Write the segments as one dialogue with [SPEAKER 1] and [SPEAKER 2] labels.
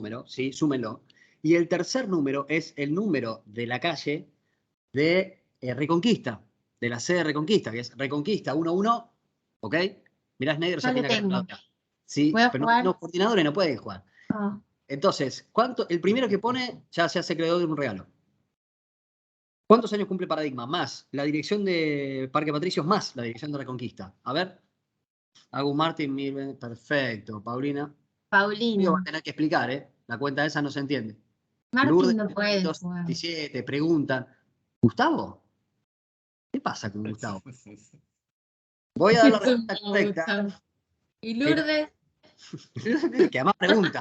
[SPEAKER 1] número, ¿sí? Súmenlo. Y el tercer número es el número de la calle de Reconquista, de la sede de Reconquista, que es Reconquista 11, ¿ok? Mirá, Snyder
[SPEAKER 2] No
[SPEAKER 1] ya
[SPEAKER 2] lo
[SPEAKER 1] tiene acá la
[SPEAKER 2] tengo.
[SPEAKER 1] calculadora. Sí,
[SPEAKER 2] Voy a
[SPEAKER 1] pero
[SPEAKER 2] jugar.
[SPEAKER 1] los coordinadores no pueden jugar.
[SPEAKER 2] Ah,
[SPEAKER 1] Entonces, el primero que pone ya se hace acreedor de un regalo. ¿Cuántos años cumple Paradigma? Más la dirección de Parque Patricios, más la dirección de Reconquista. A ver, Agus Martín, perfecto. Paulina. Yo va a
[SPEAKER 2] Paulina.
[SPEAKER 1] tener que explicar, ¿eh? La cuenta esa no se entiende.
[SPEAKER 2] Martín
[SPEAKER 1] Lourdes,
[SPEAKER 2] no puede jugar.
[SPEAKER 1] 277, preguntan. ¿Gustavo? ¿Qué pasa con Gustavo? Voy a dar la respuesta correcta.
[SPEAKER 2] ¿Y
[SPEAKER 1] Pero,
[SPEAKER 2] Lourdes?
[SPEAKER 1] que además pregunta.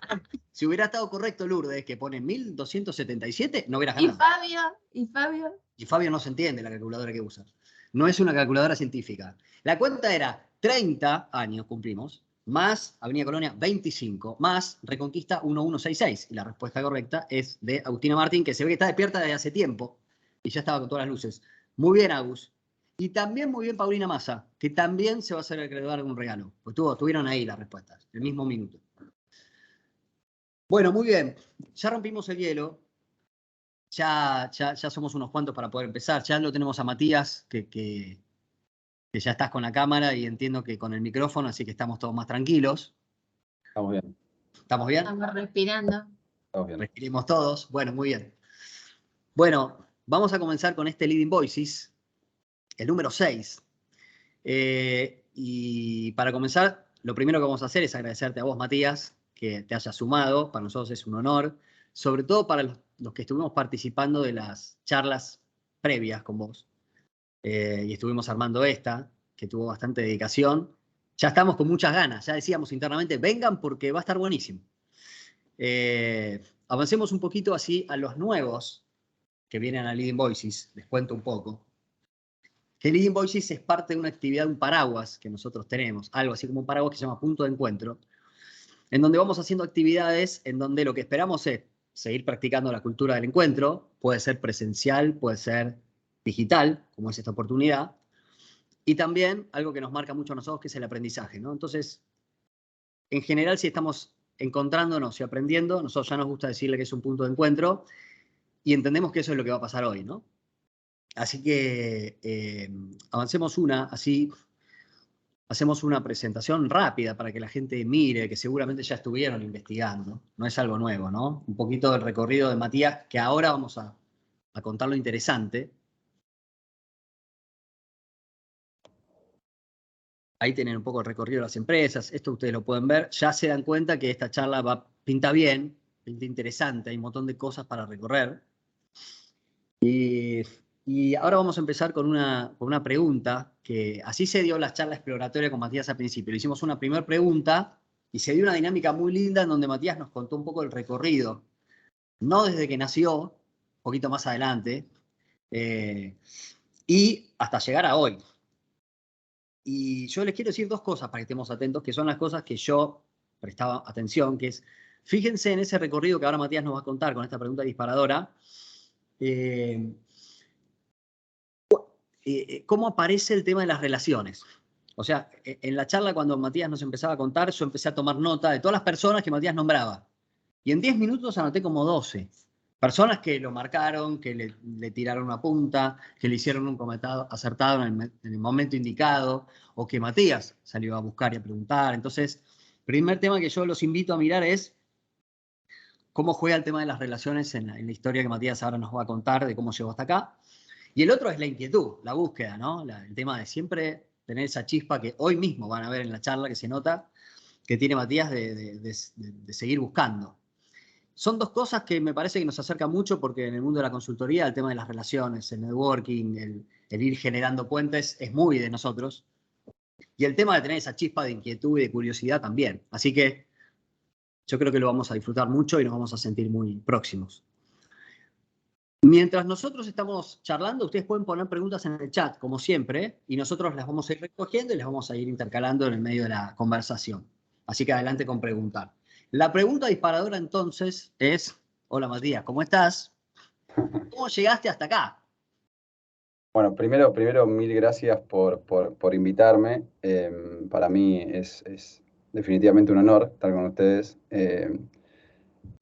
[SPEAKER 1] Si hubiera estado correcto Lourdes, que pone 1277, no hubieras
[SPEAKER 2] ¿Y
[SPEAKER 1] ganado.
[SPEAKER 2] Fabio? ¿Y Fabio?
[SPEAKER 1] Y Fabio no se entiende la calculadora que usa. No es una calculadora científica. La cuenta era 30 años, cumplimos, más Avenida Colonia 25, más Reconquista 1166. Y la respuesta correcta es de Agustina Martín, que se ve que está despierta desde hace tiempo y ya estaba con todas las luces. Muy bien, Agus. Y también muy bien Paulina Massa, que también se va a hacer acreedor de un regalo. Pues tuvieron ahí las respuestas, el mismo minuto. Bueno, muy bien. Ya rompimos el hielo. Ya somos unos cuantos para poder empezar. Ya lo tenemos a Matías, que ya estás con la cámara y entiendo que con el micrófono, así que estamos todos más tranquilos.
[SPEAKER 3] Estamos bien.
[SPEAKER 1] ¿Estamos bien?
[SPEAKER 2] Estamos respirando.
[SPEAKER 3] Estamos bien.
[SPEAKER 1] Respiremos todos. Bueno, muy bien. Bueno, vamos a comenzar con este Leading Voices, el número 6. Y para comenzar, lo primero que vamos a hacer es agradecerte a vos, Matías, que te hayas sumado. Para nosotros es un honor, sobre todo para los que estuvimos participando de las charlas previas con vos. Y estuvimos armando esta, que tuvo bastante dedicación. Ya estamos con muchas ganas, ya decíamos internamente, vengan porque va a estar buenísimo. Avancemos un poquito así a los nuevos que vienen a Leading Voices, les cuento un poco. Que Leading Voices es parte de una actividad, un paraguas que nosotros tenemos, algo así como un paraguas que se llama Punto de Encuentro, en donde vamos haciendo actividades en donde lo que esperamos es seguir practicando la cultura del encuentro, puede ser presencial, puede ser digital, como es esta oportunidad, y también algo que nos marca mucho a nosotros, que es el aprendizaje, ¿no? Entonces, en general, si estamos encontrándonos y aprendiendo, nosotros ya nos gusta decirle que es un punto de encuentro y entendemos que eso es lo que va a pasar hoy, ¿no? Así que avancemos así hacemos una presentación rápida para que la gente mire, que seguramente ya estuvieron investigando, no es algo nuevo, ¿no? Un poquito del recorrido de Matías, que ahora vamos a contar lo interesante. Ahí tienen un poco el recorrido de las empresas, esto ustedes lo pueden ver, ya se dan cuenta que esta charla pinta bien, pinta interesante, hay un montón de cosas para recorrer. Y ahora vamos a empezar con una pregunta, que así se dio la charla exploratoria con Matías al principio. Le hicimos una primera pregunta y se dio una dinámica muy linda en donde Matías nos contó un poco el recorrido, no desde que nació, un poquito más adelante, y hasta llegar a hoy. Y yo les quiero decir dos cosas para que estemos atentos, que son las cosas que yo prestaba atención, que es, fíjense en ese recorrido que ahora Matías nos va a contar con esta pregunta disparadora, cómo aparece el tema de las relaciones. O sea, en la charla cuando Matías nos empezaba a contar, yo empecé a tomar nota de todas las personas que Matías nombraba. Y en 10 minutos anoté como 12. Personas que lo marcaron, que le tiraron una punta, que le hicieron un comentario acertado en el momento indicado, o que Matías salió a buscar y a preguntar. Entonces, el primer tema que yo los invito a mirar es cómo juega el tema de las relaciones en la historia que Matías ahora nos va a contar de cómo llegó hasta acá. Y el otro es la inquietud, la búsqueda, ¿no? El tema de siempre tener esa chispa que hoy mismo van a ver en la charla que se nota que tiene Matías de seguir buscando. Son dos cosas que me parece que nos acercan mucho porque en el mundo de la consultoría el tema de las relaciones, el networking, el ir generando puentes es muy de nosotros. Y el tema de tener esa chispa de inquietud y de curiosidad también. Así que yo creo que lo vamos a disfrutar mucho y nos vamos a sentir muy próximos. Mientras nosotros estamos charlando, ustedes pueden poner preguntas en el chat, como siempre, y nosotros las vamos a ir recogiendo y las vamos a ir intercalando en el medio de la conversación. Así que adelante con preguntar. La pregunta disparadora entonces es, hola Matías, ¿cómo estás? ¿Cómo llegaste hasta acá?
[SPEAKER 3] Bueno, primero mil gracias por invitarme. Para mí es definitivamente un honor estar con ustedes.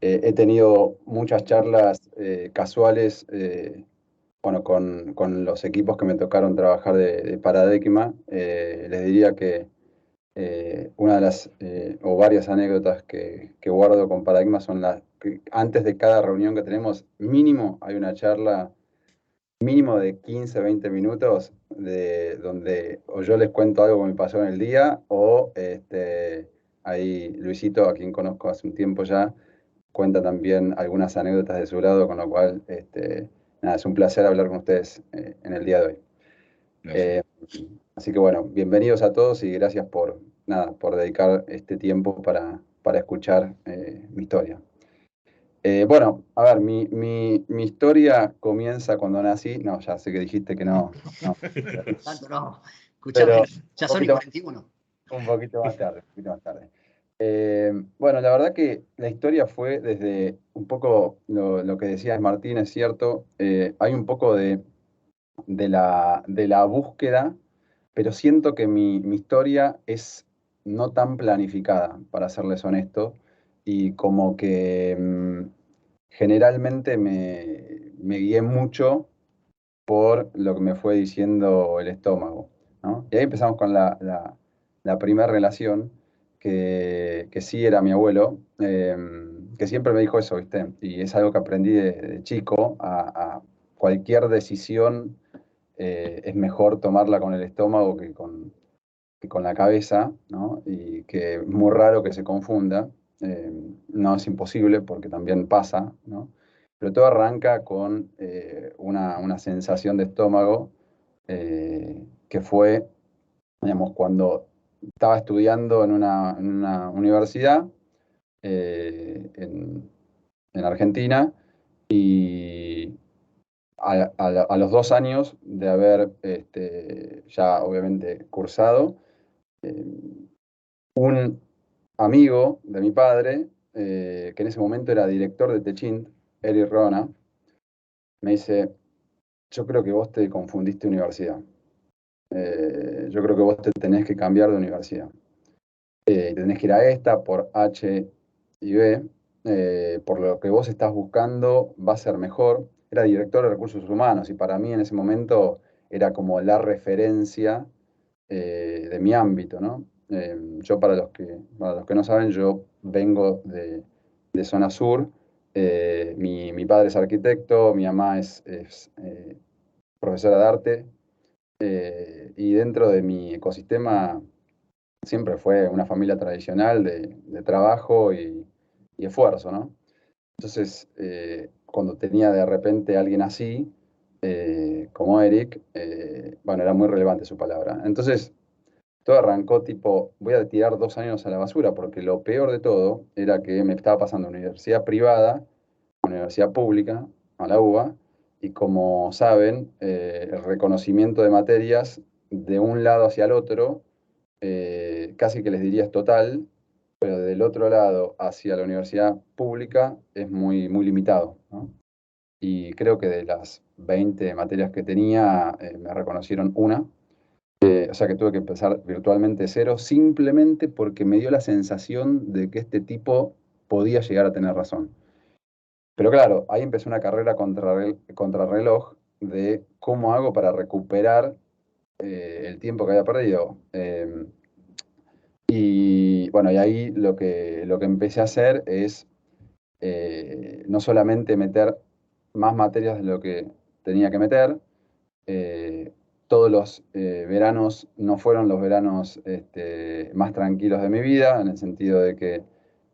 [SPEAKER 3] He tenido muchas charlas casuales, bueno, con los equipos que me tocaron trabajar de Paradigma. Les diría que una de las, o varias anécdotas que guardo con Paradigma son las que antes de cada reunión que tenemos, mínimo hay una charla mínimo de 15, 20 minutos de donde o yo les cuento algo que me pasó en el día o ahí Luisito, a quien conozco hace un tiempo ya, cuenta también algunas anécdotas de su lado, con lo cual nada, es un placer hablar con ustedes en el día de hoy.
[SPEAKER 1] Gracias.
[SPEAKER 3] Así que bueno, bienvenidos a todos y gracias por, nada, por dedicar este tiempo para escuchar mi historia. Bueno, a ver, mi historia comienza cuando nací. No, ya sé que dijiste que no. No,
[SPEAKER 1] Tanto no. Escuchame,
[SPEAKER 3] pero
[SPEAKER 1] ya
[SPEAKER 3] un
[SPEAKER 1] son y
[SPEAKER 3] poquito,
[SPEAKER 1] 41.
[SPEAKER 3] un poquito más tarde, un poquito más tarde. Bueno, la verdad que la historia fue desde un poco lo que decías Martín, es cierto. Hay un poco de la búsqueda, pero siento que mi historia es no tan planificada, para serles honesto, y como que generalmente me guié mucho por lo que me fue diciendo el estómago, ¿no? Y ahí empezamos con la primera relación, que sí era mi abuelo, que siempre me dijo eso, ¿viste? Y es algo que aprendí de chico, a cualquier decisión es mejor tomarla con el estómago que con la cabeza, ¿no? Y que es muy raro que se confunda. No es imposible porque también pasa, ¿no? Pero todo arranca con una sensación de estómago que fue, digamos, cuando estaba estudiando en una universidad en Argentina y a los 2 años de haber ya obviamente cursado, eh, un amigo de mi padre, que en ese momento era director de Techint, Eric Rona, me dice, yo creo que vos te confundiste de universidad. Yo creo que vos te tenés que cambiar de universidad. Tenés que ir a esta por H y B. Por lo que vos estás buscando va a ser mejor. Era director de recursos humanos y para mí en ese momento era como la referencia de mi ámbito, ¿no? Yo para los que no saben, yo vengo de zona sur. Mi padre es arquitecto, mi mamá es profesora de arte, y dentro de mi ecosistema siempre fue una familia tradicional de trabajo y esfuerzo, ¿no? Entonces, cuando tenía de repente alguien así, como Eric, bueno, era muy relevante su palabra. Entonces, todo arrancó tipo, voy a tirar 2 años a la basura, porque lo peor de todo era que me estaba pasando de universidad privada a universidad pública, a la UBA, y como saben, el reconocimiento de materias de un lado hacia el otro, casi que les diría es total, pero del otro lado hacia la universidad pública es muy, muy limitado, ¿no? Y creo que de las 20 materias que tenía, me reconocieron una. O sea que tuve que empezar virtualmente cero, simplemente porque me dio la sensación de que este tipo podía llegar a tener razón. Pero claro, ahí empezó una carrera contrarreloj de cómo hago para recuperar el tiempo que había perdido. Y bueno, y ahí lo que empecé a hacer es no solamente meter más materias de lo que tenía que meter. eh, Todos los veranos no fueron los veranos más tranquilos de mi vida, en el sentido de que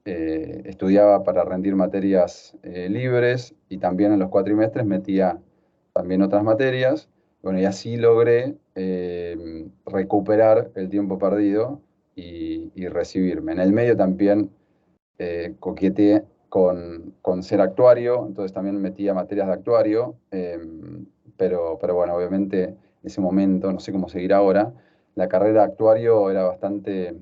[SPEAKER 3] estudiaba para rendir materias libres y también en los cuatrimestres metía también otras materias. Bueno, y así logré recuperar el tiempo perdido y recibirme. En el medio también coqueteé con ser actuario, entonces también metía materias de actuario, pero bueno, obviamente en ese momento, no sé cómo seguir ahora, la carrera de actuario era bastante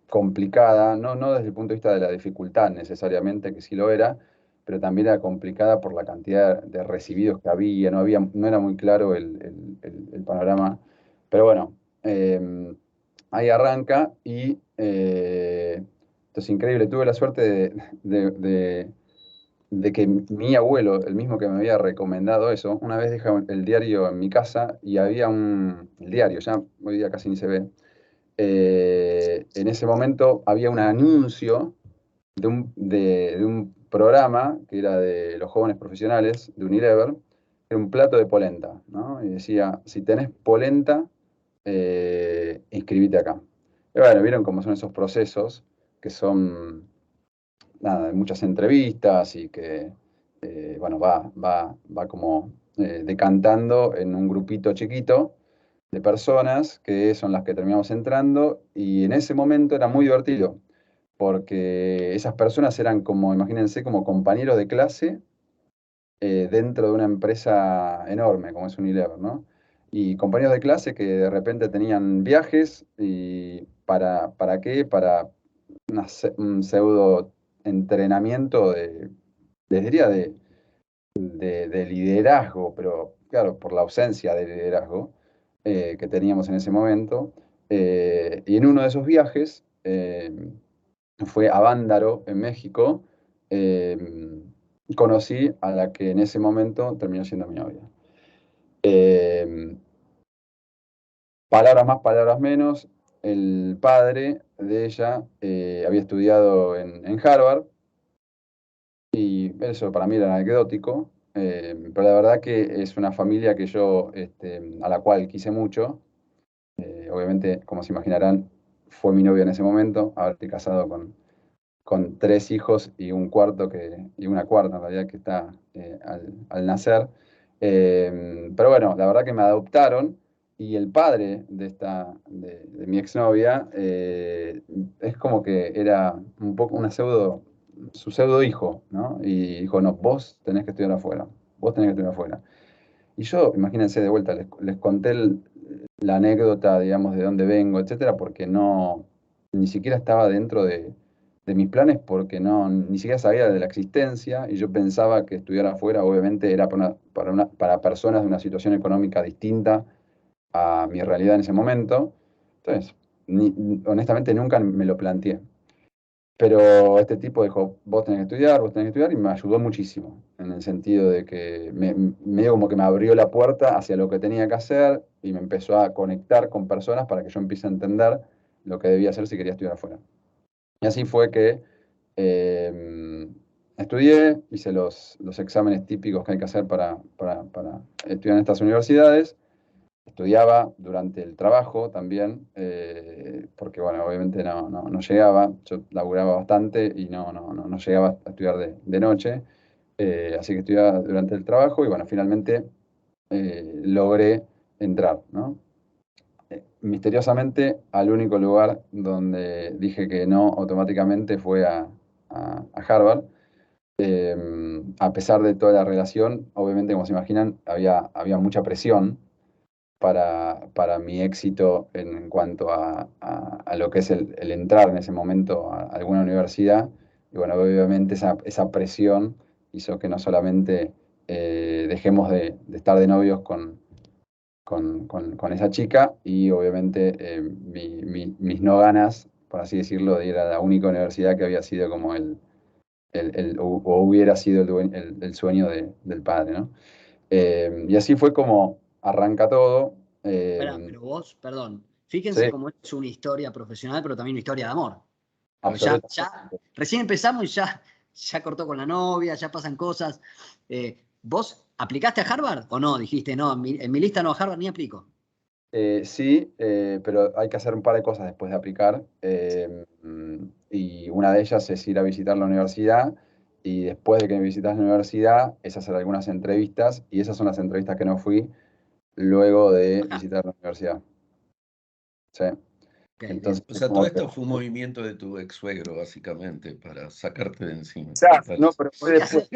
[SPEAKER 3] complicada, no desde el punto de vista de la dificultad necesariamente, que sí lo era, pero también era complicada por la cantidad de recibidos que no era muy claro el panorama, pero bueno, ahí arranca y Esto es increíble. Tuve la suerte de que mi abuelo, el mismo que me había recomendado eso, una vez deja el diario en mi casa y había el diario, ya hoy día casi ni se ve. En ese momento había un anuncio de un programa que era de los jóvenes profesionales de Unilever, era un plato de polenta, ¿no? Y decía, si tenés polenta, inscribite acá. Y bueno, vieron cómo son esos procesos que son, nada, de muchas entrevistas y que, bueno, va como decantando en un grupito chiquito de personas que son las que terminamos entrando y en ese momento era muy divertido porque esas personas eran como, imagínense, como compañeros de clase dentro de una empresa enorme como es Unilever, ¿no? Y compañeros de clase que de repente tenían viajes y ¿para qué? Para un pseudo entrenamiento les diría de liderazgo, pero claro, por la ausencia de liderazgo que teníamos en ese momento. Y en uno de esos viajes fue a Bándaro, en México. Conocí a la que en ese momento terminó siendo mi novia. Eh, Palabras más, palabras menos. El padre de ella había estudiado en Harvard y eso para mí era anecdótico, pero la verdad que es una familia que yo, a la cual quise mucho. Obviamente, como se imaginarán, fue mi novia en ese momento, haberse casado con 3 hijos y y una cuarta en realidad que está al nacer. Pero bueno, la verdad que me adoptaron y el padre de mi exnovia es como que era un poco su pseudo hijo, ¿no? Y dijo, no, vos tenés que estudiar afuera, vos tenés que estudiar afuera. Y yo, imagínense de vuelta, les conté la anécdota, digamos, de dónde vengo, etcétera, porque no, ni siquiera estaba dentro de mis planes, porque no, ni siquiera sabía de la existencia, y yo pensaba que estudiar afuera, obviamente, era para personas de una situación económica distinta a mi realidad en ese momento. Entonces, honestamente, nunca me lo planteé. Pero este tipo dijo, vos tenés que estudiar, y me ayudó muchísimo, en el sentido de que medio como que me abrió la puerta hacia lo que tenía que hacer y me empezó a conectar con personas para que yo empiece a entender lo que debía hacer si quería estudiar afuera. Y así fue que eh, estudié, hice los exámenes típicos que hay que hacer para estudiar en estas universidades. Estudiaba durante el trabajo también, porque bueno, obviamente no llegaba, yo laburaba bastante y no llegaba a estudiar de noche, así que estudiaba durante el trabajo y bueno, finalmente logré entrar, ¿no? Misteriosamente al único lugar donde dije que no automáticamente fue a Harvard. A pesar de toda la relación, obviamente como se imaginan, había mucha presión para mi éxito en cuanto a lo que es el entrar en ese momento a alguna universidad. Y bueno, obviamente esa presión hizo que no solamente dejemos de estar de novios con esa chica y obviamente mis no ganas, por así decirlo, de ir a la única universidad que había sido como o hubiera sido el sueño del padre, ¿no? Y así fue como arranca todo.
[SPEAKER 1] Espera,
[SPEAKER 3] eh,
[SPEAKER 1] pero vos, perdón, fíjense
[SPEAKER 3] sí,
[SPEAKER 1] cómo es una historia profesional, pero también una historia de amor. Porque
[SPEAKER 3] absolutamente.
[SPEAKER 1] recién empezamos y ya cortó con la novia, ya pasan cosas. ¿Vos aplicaste a Harvard o no? Dijiste, no, en mi lista no, a Harvard ni aplico.
[SPEAKER 3] Sí, pero hay que hacer un par de cosas después de aplicar. Y una de ellas es ir a visitar la universidad. Y después de que visitas la universidad, es hacer algunas entrevistas. Y esas son las entrevistas que no fui luego de visitar la universidad. Sí.
[SPEAKER 1] Ok, bien.
[SPEAKER 3] Entonces,
[SPEAKER 4] O
[SPEAKER 3] es
[SPEAKER 4] sea, todo
[SPEAKER 3] como que.
[SPEAKER 4] esto fue un movimiento de tu ex suegro, básicamente, para sacarte de encima, me
[SPEAKER 3] Claro, no,
[SPEAKER 4] parece.
[SPEAKER 3] pero fue después.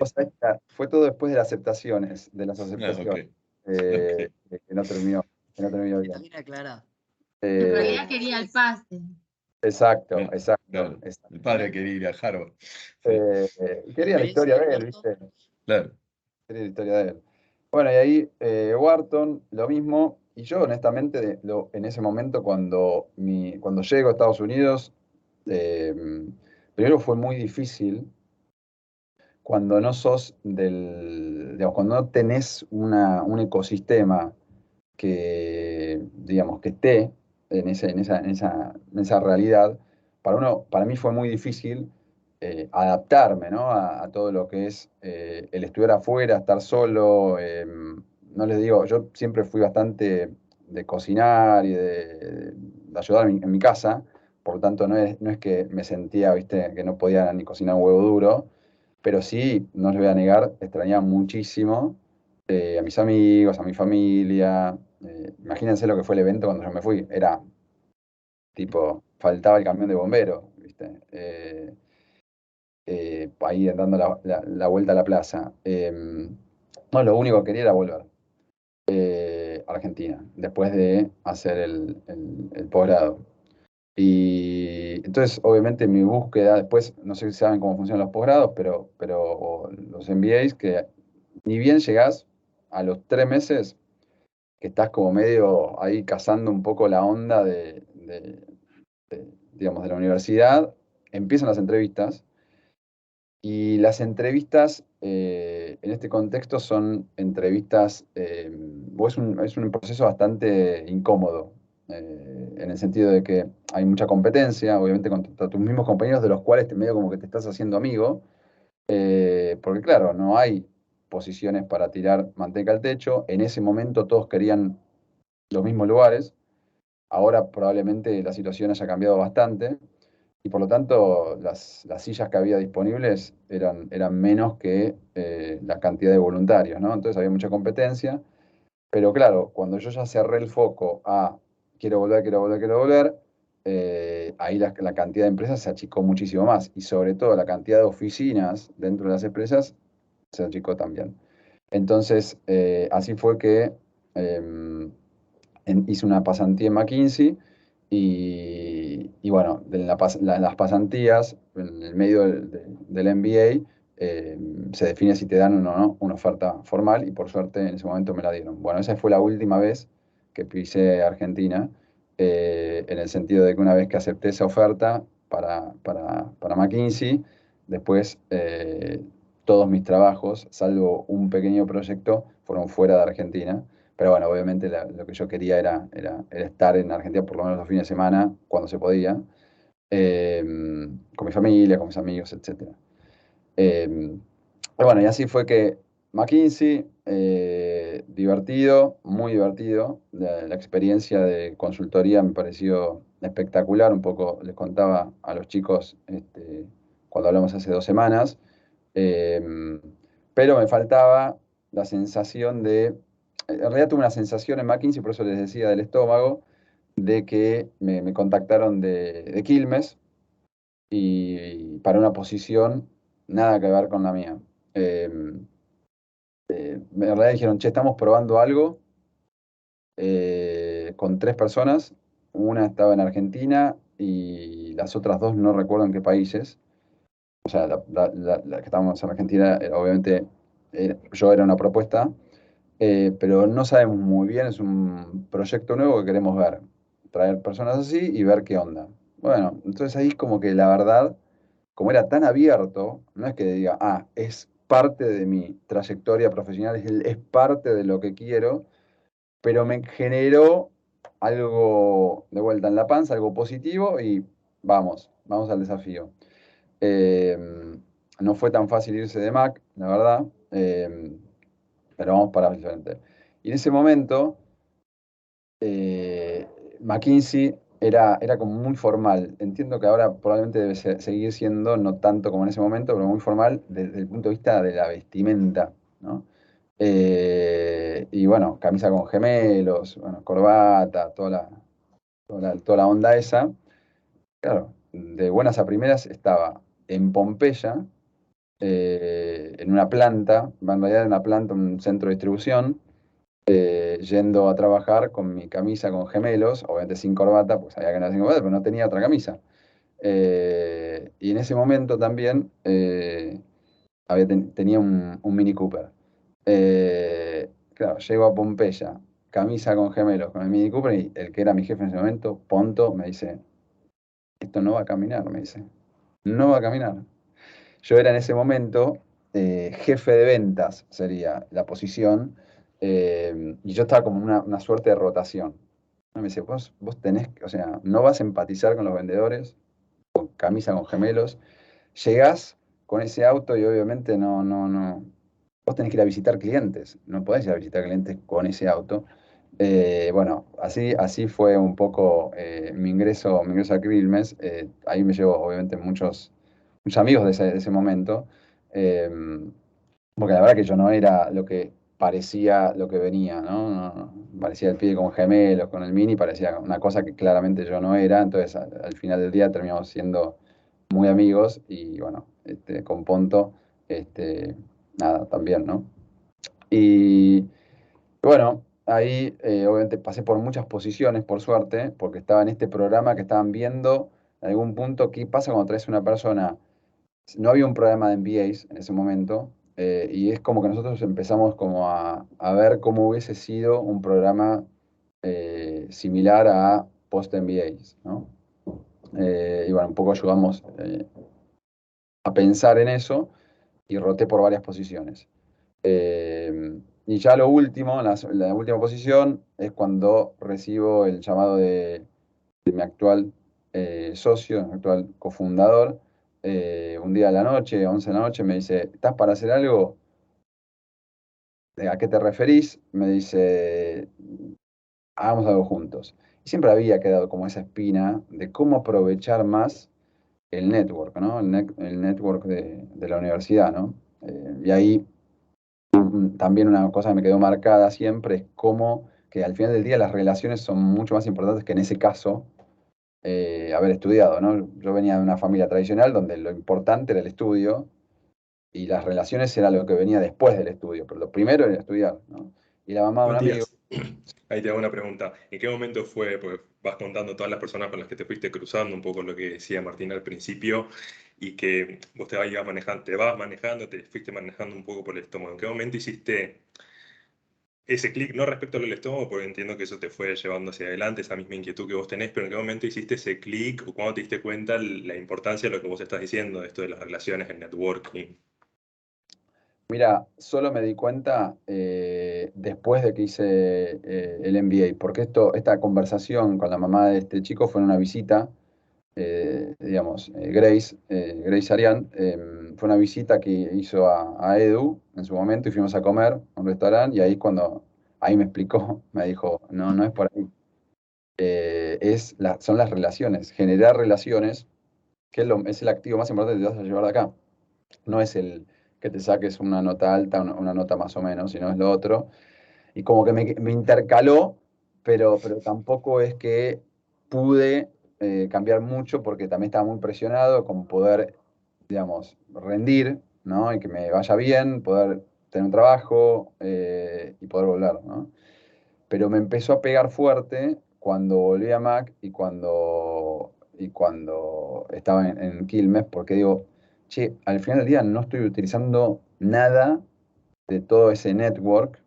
[SPEAKER 3] O sea, fue todo después de las aceptaciones,
[SPEAKER 4] Ah, ok,
[SPEAKER 3] aceptaciones,
[SPEAKER 4] ok.
[SPEAKER 3] que no terminó
[SPEAKER 1] Está
[SPEAKER 3] bien.
[SPEAKER 1] bien aclarado.
[SPEAKER 2] En
[SPEAKER 3] Eh,
[SPEAKER 2] realidad quería el pase.
[SPEAKER 3] exacto,
[SPEAKER 4] Claro,
[SPEAKER 3] exacto,
[SPEAKER 4] claro.
[SPEAKER 3] exacto.
[SPEAKER 4] El padre quería ir a Harvard. Sí,
[SPEAKER 3] Quería la
[SPEAKER 1] Experiencia
[SPEAKER 3] historia
[SPEAKER 1] de
[SPEAKER 3] de él,
[SPEAKER 1] Wharton.
[SPEAKER 3] ¿viste?
[SPEAKER 4] claro.
[SPEAKER 3] Quería la historia de él. Bueno, y ahí Wharton, lo mismo. Y yo, honestamente, en ese momento, cuando llego a Estados Unidos, Primero fue muy difícil cuando no sos digamos, cuando no tenés un ecosistema que, digamos, que esté en esa realidad, para mí fue muy difícil adaptarme, ¿no? A todo lo que es el estudiar afuera, estar solo. No les digo, yo siempre fui bastante de cocinar y de ayudar en mi casa, por lo tanto no es que me sentía, viste, que no podía ni cocinar un huevo duro, pero sí, no les voy a negar, extrañaba muchísimo a mis amigos, a mi familia. Imagínense lo que fue el evento cuando yo me fui. Era tipo, faltaba el camión de bomberos, ¿viste? Ahí dando la vuelta a la plaza. No, lo único que quería era volver a Argentina, después de hacer el posgrado. Y entonces, obviamente, mi búsqueda, después, no sé si saben cómo funcionan los posgrados, o los MBAs, que ni bien llegás a los 3 meses, que estás como medio ahí cazando un poco la onda digamos, de la universidad, empiezan las entrevistas, y las entrevistas en este contexto son entrevistas, o es un proceso bastante incómodo, en el sentido de que hay mucha competencia, obviamente contra tus mismos compañeros, de los cuales medio como que te estás haciendo amigo, porque claro, no hay posiciones para tirar manteca al techo. En ese momento todos querían los mismos lugares. Ahora probablemente la situación haya cambiado bastante y por lo tanto las sillas que había disponibles eran menos que la cantidad de voluntarios, ¿no? Entonces había mucha competencia, pero claro, cuando yo ya cerré el foco a quiero volver, quiero volver, quiero volver, ahí la cantidad de empresas se achicó muchísimo más y sobre todo la cantidad de oficinas dentro de las empresas se achicó también. Entonces, así fue que em, hice una pasantía en McKinsey y bueno, las pasantías, en el medio del MBA, se define si te dan o no una oferta formal y por suerte en ese momento me la dieron. Bueno, esa fue la última vez que pisé Argentina, en el sentido de que una vez que acepté esa oferta para McKinsey, después todos mis trabajos, salvo un pequeño proyecto, fueron fuera de Argentina. Pero bueno, obviamente lo que yo quería era estar en Argentina por lo menos los fines de semana, cuando se podía, eh, con mi familia, con mis amigos, etc. Y bueno, y así fue que McKinsey, divertido, muy divertido. La experiencia de consultoría me pareció espectacular. Un poco les contaba a los chicos cuando hablamos hace 2 semanas. Eh, pero me faltaba la sensación en realidad tuve una sensación en McKinsey, por eso les decía del estómago, de que me contactaron de Quilmes y para una posición nada que ver con la mía. Eh, en realidad dijeron, che, estamos probando algo con 3 personas. Una estaba en Argentina y las otras dos no recuerdo en qué países. O sea, la que estábamos en Argentina, obviamente yo era una propuesta, pero no sabemos muy bien, es un proyecto nuevo que queremos ver, traer personas así y ver qué onda. Bueno, entonces ahí como que la verdad, como era tan abierto, no es que diga, es parte de mi trayectoria profesional, es parte de lo que quiero, pero me generó algo de vuelta en la panza, algo positivo y vamos al desafío. Eh, no fue tan fácil irse de Mac, la verdad, pero vamos para frente. Y en ese momento, eh, McKinsey era como muy formal. Entiendo que ahora probablemente debe seguir siendo, no tanto como en ese momento, pero muy formal desde el punto de vista de la vestimenta, ¿no? Y bueno, camisa con gemelos, bueno, corbata, toda la onda esa. Claro, de buenas a primeras estaba en Pompeya, en una planta, en realidad en una planta, un centro de distribución, yendo a trabajar con mi camisa con gemelos, obviamente sin corbata, pues sabía que no era sin corbata, pero no tenía otra camisa. Y en ese momento también tenía un Mini Cooper. Claro, llego a Pompeya, camisa con gemelos, con el Mini Cooper, y el que era mi jefe en ese momento, Ponto, me dice, esto no va a caminar, me dice. No va a caminar. Yo era en ese momento jefe de ventas, sería la posición, y yo estaba como una suerte de rotación. Me dice, vos tenés, o sea, no vas a empatizar con los vendedores, con camisa con gemelos, llegás con ese auto y obviamente no. Vos tenés que ir a visitar clientes, no podés ir a visitar clientes con ese auto. Bueno, así fue un poco mi ingreso a Quilmes. Ahí me llevo obviamente muchos amigos de ese momento, eh, porque la verdad que yo no era lo que parecía lo que venía, ¿no? Parecía el pibe con gemelos, con el Mini, parecía una cosa que claramente yo no era. Entonces al final del día terminamos siendo muy amigos y bueno, con Ponto, nada, también, ¿no? Y bueno, ahí obviamente pasé por muchas posiciones, por suerte, porque estaba en este programa que estaban viendo en algún punto qué pasa cuando traes una persona. No había un programa de MBAs en ese momento, y es como que nosotros empezamos como a ver cómo hubiese sido un programa similar a Post MBAs, ¿no? Y bueno, un poco ayudamos a pensar en eso y roté por varias posiciones. Y ya lo último, la última posición, es cuando recibo el llamado de mi actual socio, mi actual cofundador. Un día de la noche, 11 de la noche, me dice, ¿estás para hacer algo? ¿A qué te referís? Me dice, hagamos algo juntos. Y siempre había quedado como esa espina de cómo aprovechar más el network, ¿no? El network de la universidad, ¿no? Y ahí también una cosa que me quedó marcada siempre es cómo que al final del día las relaciones son mucho más importantes que en ese caso haber estudiado, ¿no? Yo venía de una familia tradicional donde lo importante era el estudio y las relaciones era lo que venía después del estudio, pero lo primero era estudiar, ¿no? Y la mamá de un amigo,
[SPEAKER 5] Matías, ahí te hago una pregunta. ¿En qué momento fue? Porque vas contando todas las personas con las que te fuiste cruzando, un poco lo que decía Martín al principio, y que vos te vas manejando, te fuiste manejando un poco por el estómago. ¿En qué momento hiciste ese clic? No respecto al estómago, porque entiendo que eso te fue llevando hacia adelante, esa misma inquietud que vos tenés, pero ¿en qué momento hiciste ese clic o cuándo te diste cuenta la importancia de lo que vos estás diciendo, de esto de las relaciones, el networking?
[SPEAKER 3] mira, solo me di cuenta después de que hice el MBA, porque esta conversación con la mamá de este chico fue en una visita, digamos, Grace Arián, fue una visita que hizo a Edu en su momento y fuimos a comer a un restaurante y ahí ahí me explicó, me dijo, no, no es por ahí. Son las relaciones, generar relaciones, que es el activo más importante que te vas a llevar de acá. No es el que te saques una nota alta, una nota más o menos, sino es lo otro. Y como que me intercaló, pero tampoco es que pude cambiar mucho porque también estaba muy presionado con poder, digamos, rendir, ¿no? Y que me vaya bien, poder tener un trabajo y poder volver, ¿no? Pero me empezó a pegar fuerte cuando volví a Mac y cuando estaba en Quilmes, porque digo, che, al final del día no estoy utilizando nada de todo ese network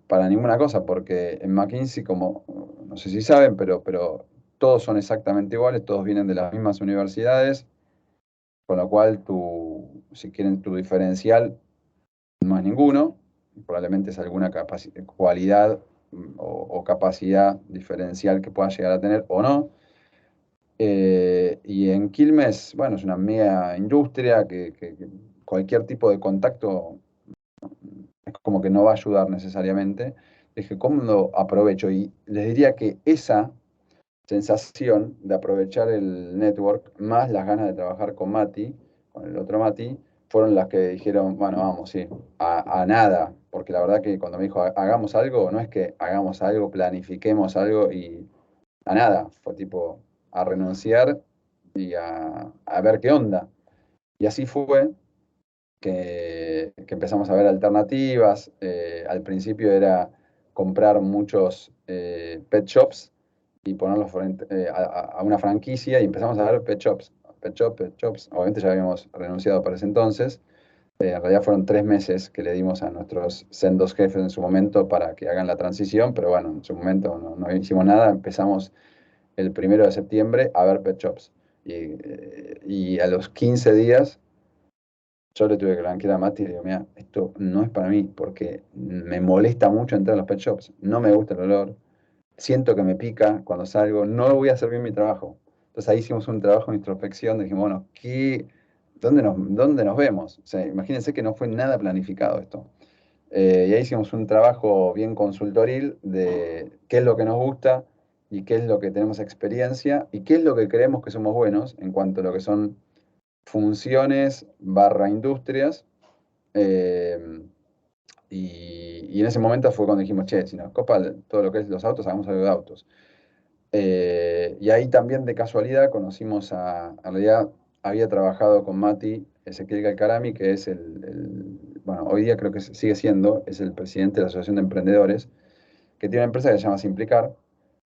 [SPEAKER 3] para ninguna cosa, porque en McKinsey, como no sé si saben, pero todos son exactamente iguales, todos vienen de las mismas universidades, con lo cual si quieren tu diferencial no es ninguno, probablemente es alguna cualidad o capacidad diferencial que puedas llegar a tener o no. Y en Quilmes, bueno, es una mega industria que cualquier tipo de contacto es como que no va a ayudar necesariamente. Dije, ¿cómo lo aprovecho? Y les diría que esa sensación de aprovechar el network, más las ganas de trabajar con Mati, con el otro Mati, fueron las que dijeron, bueno, vamos, sí, a nada. Porque la verdad que cuando me dijo, hagamos algo, no es que hagamos algo, planifiquemos algo y a nada. Fue tipo a renunciar y a ver qué onda. Y así fue que empezamos a ver alternativas. Al principio era comprar muchos pet shops y ponerlos frente, a una franquicia y empezamos a ver pet shops, pet shops, pet shops. Obviamente ya habíamos renunciado para ese entonces. En realidad fueron 3 meses que le dimos a nuestros sendos jefes en su momento para que hagan la transición, pero bueno, en su momento no hicimos nada. Empezamos el 1 de septiembre a ver Pet Shops. Y a los 15 días yo le tuve que blanquear a Mati y le digo, mira, esto no es para mí, porque me molesta mucho entrar a los Pet Shops, no me gusta el olor, siento que me pica cuando salgo, no voy a hacer bien mi trabajo. Entonces ahí hicimos un trabajo de introspección, dijimos, bueno, ¿dónde nos vemos? O sea, imagínense que no fue nada planificado esto. Y ahí hicimos un trabajo bien consultoril de qué es lo que nos gusta y qué es lo que tenemos experiencia y qué es lo que creemos que somos buenos en cuanto a lo que son funciones barra industrias. eh, y en ese momento fue cuando dijimos, che, si nos copa todo lo que es los autos, hagamos algo de autos. Y ahí también de casualidad conocimos en realidad había trabajado con Mati Ezequiel Galcarami, que es bueno, hoy día creo que sigue siendo, es el presidente de la Asociación de Emprendedores, que tiene una empresa que se llama Simplicar,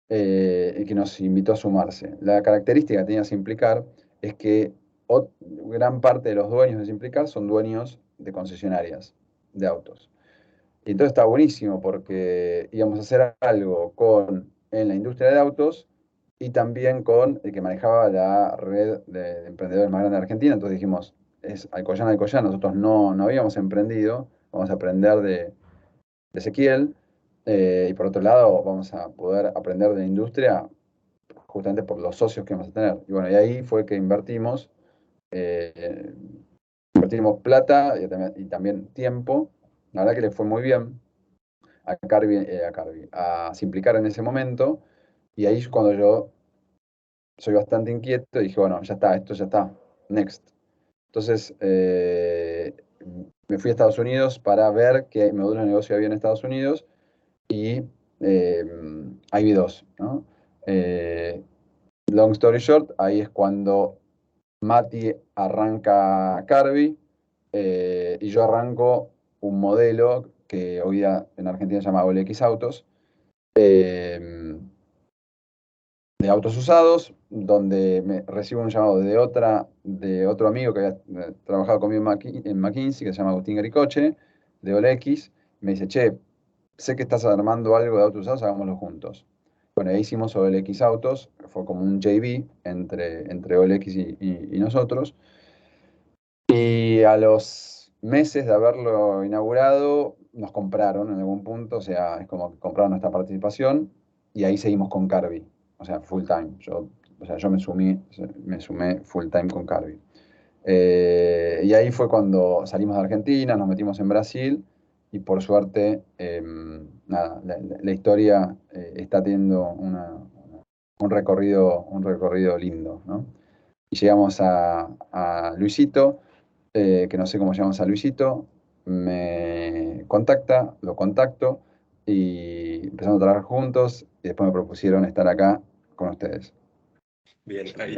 [SPEAKER 3] y que nos invitó a sumarse. La característica que tenía Simplicar es que gran parte de los dueños de Simplicar son dueños de concesionarias de autos. Y entonces está buenísimo porque íbamos a hacer algo en la industria de autos y también con el que manejaba la red de emprendedores más grande de Argentina. Entonces dijimos, es Alcoyana, Alcoyana, nosotros no habíamos emprendido, vamos a aprender de Ezequiel. Y por otro lado, vamos a poder aprender de la industria justamente por los socios que vamos a tener. Y bueno, y ahí fue que eh, invertimos plata y también tiempo. La verdad que le fue muy bien a Simplicar en ese momento. Y ahí es cuando yo soy bastante inquieto y dije, bueno, ya está, esto ya está, next. Entonces me fui a Estados Unidos para ver qué modelos de negocio había en Estados Unidos y ahí vi dos, ¿no? Long story short, ahí es cuando Mati arranca Carby, y yo arranco un modelo que hoy día en Argentina se llama OLX Autos, eh, de autos usados, donde recibo un llamado de otro amigo que había trabajado conmigo en McKinsey, que se llama Agustín Garicoche, de OLX. Me dice, che, sé que estás armando algo de autos usados, hagámoslo juntos. Bueno, ahí hicimos OLX Autos, fue como un JV entre OLX y nosotros. Y a los meses de haberlo inaugurado, nos compraron en algún punto, o sea, es como que compraron nuestra participación y ahí seguimos con Carby, o sea, full time. Yo me sumé full time con Carby. Y ahí fue cuando salimos de Argentina, nos metimos en Brasil y por suerte, nada, la historia está teniendo un recorrido lindo, ¿no? Y llegamos a Luisito, que no sé cómo llamamos a Luisito, me contacta, lo contacto y empezamos a trabajar juntos y después me propusieron estar acá con ustedes.
[SPEAKER 5] Bien, ahí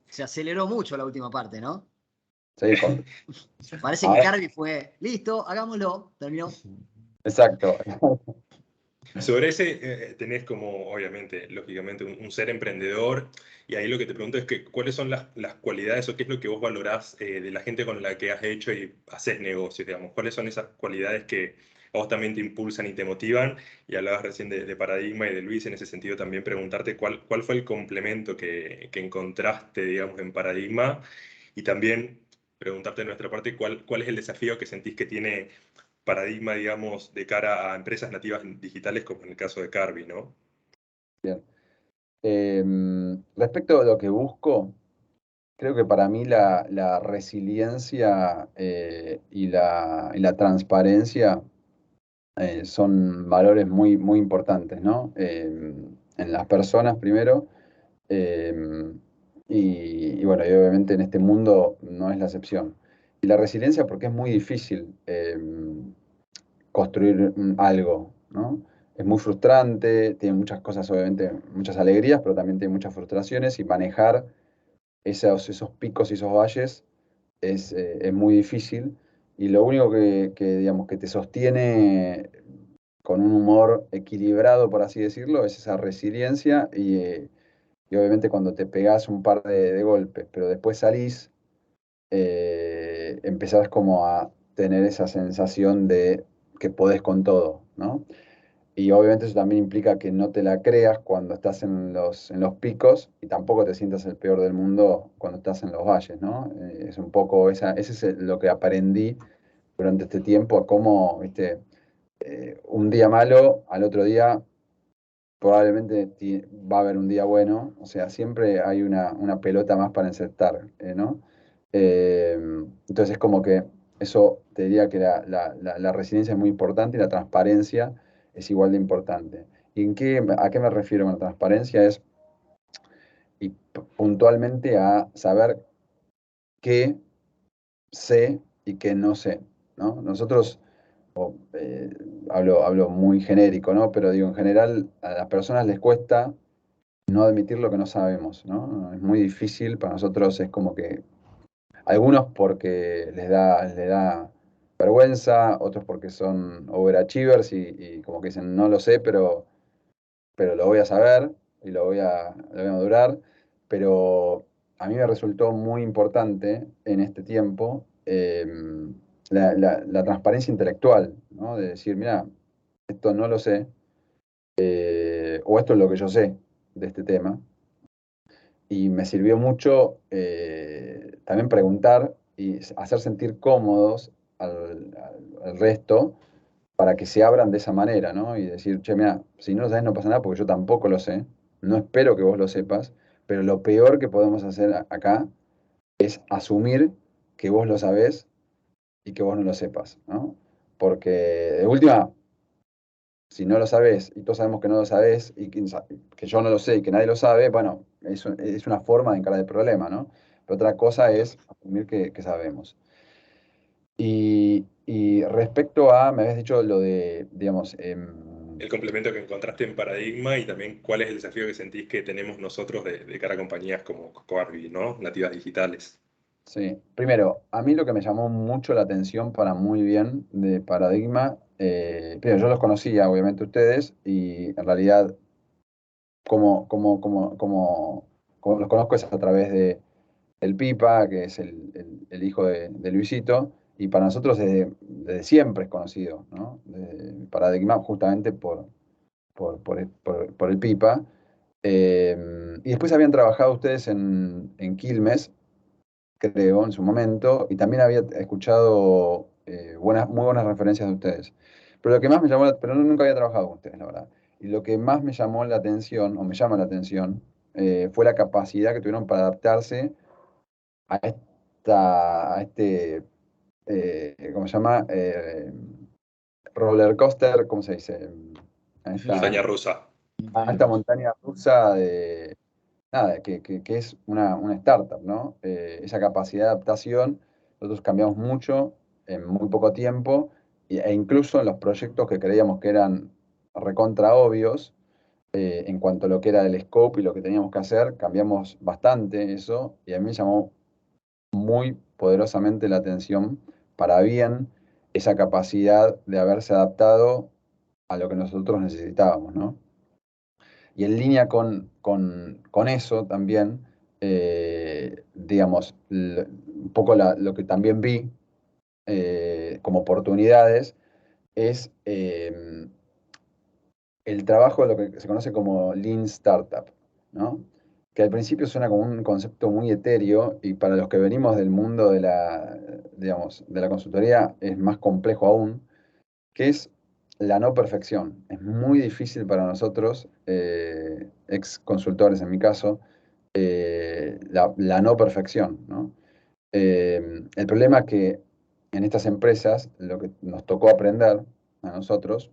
[SPEAKER 1] Se aceleró mucho la última parte, ¿no?
[SPEAKER 3] Sí,
[SPEAKER 1] Parece que Carby fue, listo, hagámoslo, terminó.
[SPEAKER 3] exacto.
[SPEAKER 5] sobre ese tenés como, obviamente, lógicamente, un ser emprendedor, y ahí lo que te pregunto es que cuáles son las cualidades o qué es lo que vos valorás de la gente con la que has hecho y haces negocios, digamos. ¿Cuáles son esas cualidades que a vos también te impulsan y te motivan? Y hablabas recién de Paradigma y de Luis, en ese sentido también preguntarte cuál fue el complemento que encontraste, digamos, en Paradigma, y también preguntarte de nuestra parte cuál es el desafío que sentís que tiene Paradigma, digamos, de cara a empresas nativas digitales, como en el caso de Carby, ¿no?
[SPEAKER 3] Bien. Respecto a lo que busco, creo que para mí la resiliencia y la transparencia son valores muy, muy importantes, ¿no? En las personas primero, eh, y bueno, y obviamente en este mundo no es la excepción. Y la resiliencia porque es muy difícil construir algo, ¿no? Es muy frustrante, tiene muchas cosas, obviamente, muchas alegrías, pero también tiene muchas frustraciones y manejar esos picos y esos valles es muy difícil. Y lo único digamos, que te sostiene con un humor equilibrado, por así decirlo, es esa resiliencia y obviamente cuando te pegás un par de golpes, pero después salís, empezás como a tener esa sensación de que podés con todo, ¿no? Y obviamente eso también implica que no te la creas cuando estás en los picos y tampoco te sientas el peor del mundo cuando estás en los valles, ¿no? Es un poco ese es lo que aprendí durante este tiempo, a cómo, viste, un día malo, al otro día probablemente va a haber un día bueno, o sea, siempre hay una pelota más para encestar, ¿no? Eh, entonces es como que eso te diría que la resiliencia es muy importante y la transparencia es igual de importante. ¿Y a qué me refiero con la transparencia? Es puntualmente a saber qué sé y qué no sé, ¿no? Nosotros eh, hablo muy genérico, ¿no? Pero digo, en general a las personas les cuesta no admitir lo que no sabemos, ¿no? Es muy difícil, para nosotros es como que, algunos porque les da vergüenza, otros porque son overachievers y como que dicen, no lo sé, pero lo voy a saber y lo voy a madurar, pero a mí me resultó muy importante en este tiempo la transparencia intelectual, ¿no? De decir, mira, esto no lo sé, o esto es lo que yo sé de este tema, y me sirvió mucho también preguntar y hacer sentir cómodos al resto para que se abran de esa manera, ¿no? Y decir, che, mira, si no lo sabes no pasa nada porque yo tampoco lo sé, no espero que vos lo sepas, pero lo peor que podemos hacer acá es asumir que vos lo sabés y que vos no lo sepas, ¿no? Porque de última, si no lo sabés y todos sabemos que no lo sabés y que yo no lo sé y que nadie lo sabe, bueno, es una forma de encarar el problema, ¿no? Pero otra cosa es asumir que sabemos. Y respecto a, me habías dicho lo de, digamos,
[SPEAKER 5] El complemento que encontraste en Paradigma y también cuál es el desafío que sentís que tenemos nosotros de cara a compañías como Coarby, ¿no? Nativas digitales.
[SPEAKER 3] sí, primero, a mí lo que me llamó mucho la atención para muy bien de Paradigma, primero, yo los conocía, obviamente, ustedes, y en realidad, como los conozco es a través de el Pipa, que es el hijo de Luisito, y para nosotros desde siempre es conocido, ¿no? Paradigma justamente por el Pipa. Y después habían trabajado ustedes en Quilmes, creo, en su momento, y también había escuchado muy buenas referencias de ustedes. Pero lo que más me llamó, pero nunca había trabajado con ustedes, la verdad. Y lo que más me llamó la atención, o me llama la atención, fue la capacidad que tuvieron para adaptarse a este, ¿cómo se llama? Roller coaster, ¿cómo se dice? A
[SPEAKER 5] Montaña rusa.
[SPEAKER 3] esta montaña rusa de, nada, que es una startup, ¿no? Esa capacidad de adaptación, nosotros cambiamos mucho en muy poco tiempo, e incluso en los proyectos que creíamos que eran recontra obvios, en cuanto a lo que era el scope y lo que teníamos que hacer, cambiamos bastante eso, y a mí me llamó muy poderosamente la atención para bien esa capacidad de haberse adaptado a lo que nosotros necesitábamos, ¿no? Y en línea con eso también, digamos, un poco lo que también vi como oportunidades es el trabajo de lo que se conoce como Lean Startup, ¿no? Que al principio suena como un concepto muy etéreo y para los que venimos del mundo digamos, de la consultoría es más complejo aún, que es la no perfección. Es muy difícil para nosotros, ex consultores en mi caso, la no perfección, ¿no? El problema es que en estas empresas lo que nos tocó aprender a nosotros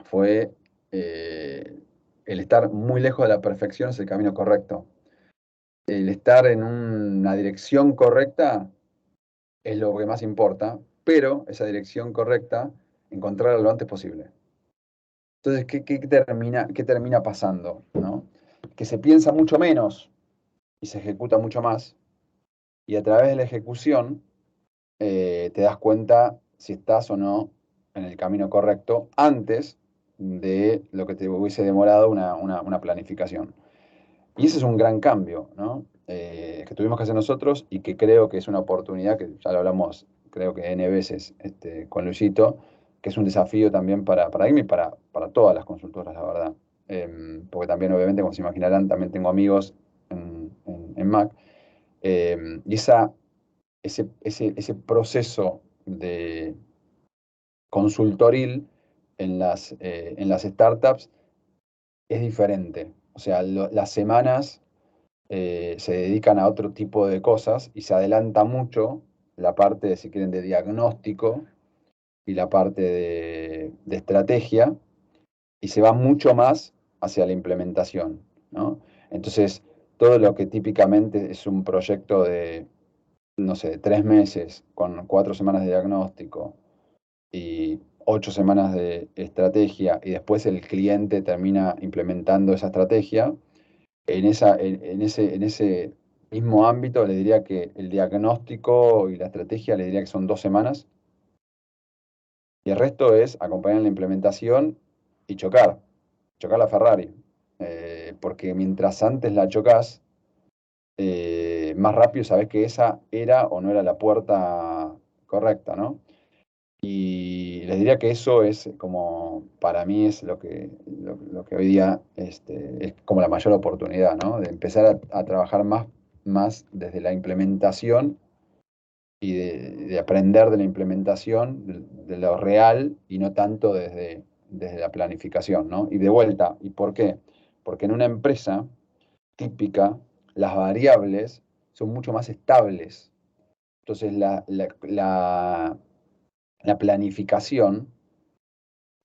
[SPEAKER 3] fue el estar muy lejos de la perfección es el camino correcto. El estar en una dirección correcta es lo que más importa, pero esa dirección correcta, encontrarla lo antes posible. Entonces, qué termina pasando? ¿No? Que se piensa mucho menos y se ejecuta mucho más, y a través de la ejecución te das cuenta si estás o no en el camino correcto antes de lo que te hubiese demorado una planificación. Y ese es un gran cambio, ¿no? Que tuvimos que hacer nosotros y que creo que es una oportunidad, que ya lo hablamos creo que N veces con Luisito, que es un desafío también para IGMA y para todas las consultoras, la verdad. Porque también, obviamente, como se imaginarán, también tengo amigos en Mac. Y ese proceso de consultoril en las startups es diferente. O sea, las semanas se dedican a otro tipo de cosas y se adelanta mucho la parte, si quieren, de diagnóstico y la parte de estrategia, y se va mucho más hacia la implementación, ¿no? Entonces, todo lo que típicamente es un proyecto de, no sé, 3 meses, con 4 semanas de diagnóstico y 8 semanas de estrategia, y después el cliente termina implementando esa estrategia, en ese mismo ámbito le diría que el diagnóstico y la estrategia le diría que son 2 semanas, y el resto es acompañar la implementación y chocar la Ferrari. Porque mientras antes la chocas, más rápido sabes que esa era o no era la puerta correcta, ¿no? Y les diría que eso es como, para mí es lo que hoy día es como la mayor oportunidad, ¿no? De empezar a trabajar más desde la implementación y de aprender de la implementación, de lo real, y no tanto desde la planificación, ¿no? Y de vuelta, ¿y por qué? Porque en una empresa típica, las variables son mucho más estables. Entonces, la planificación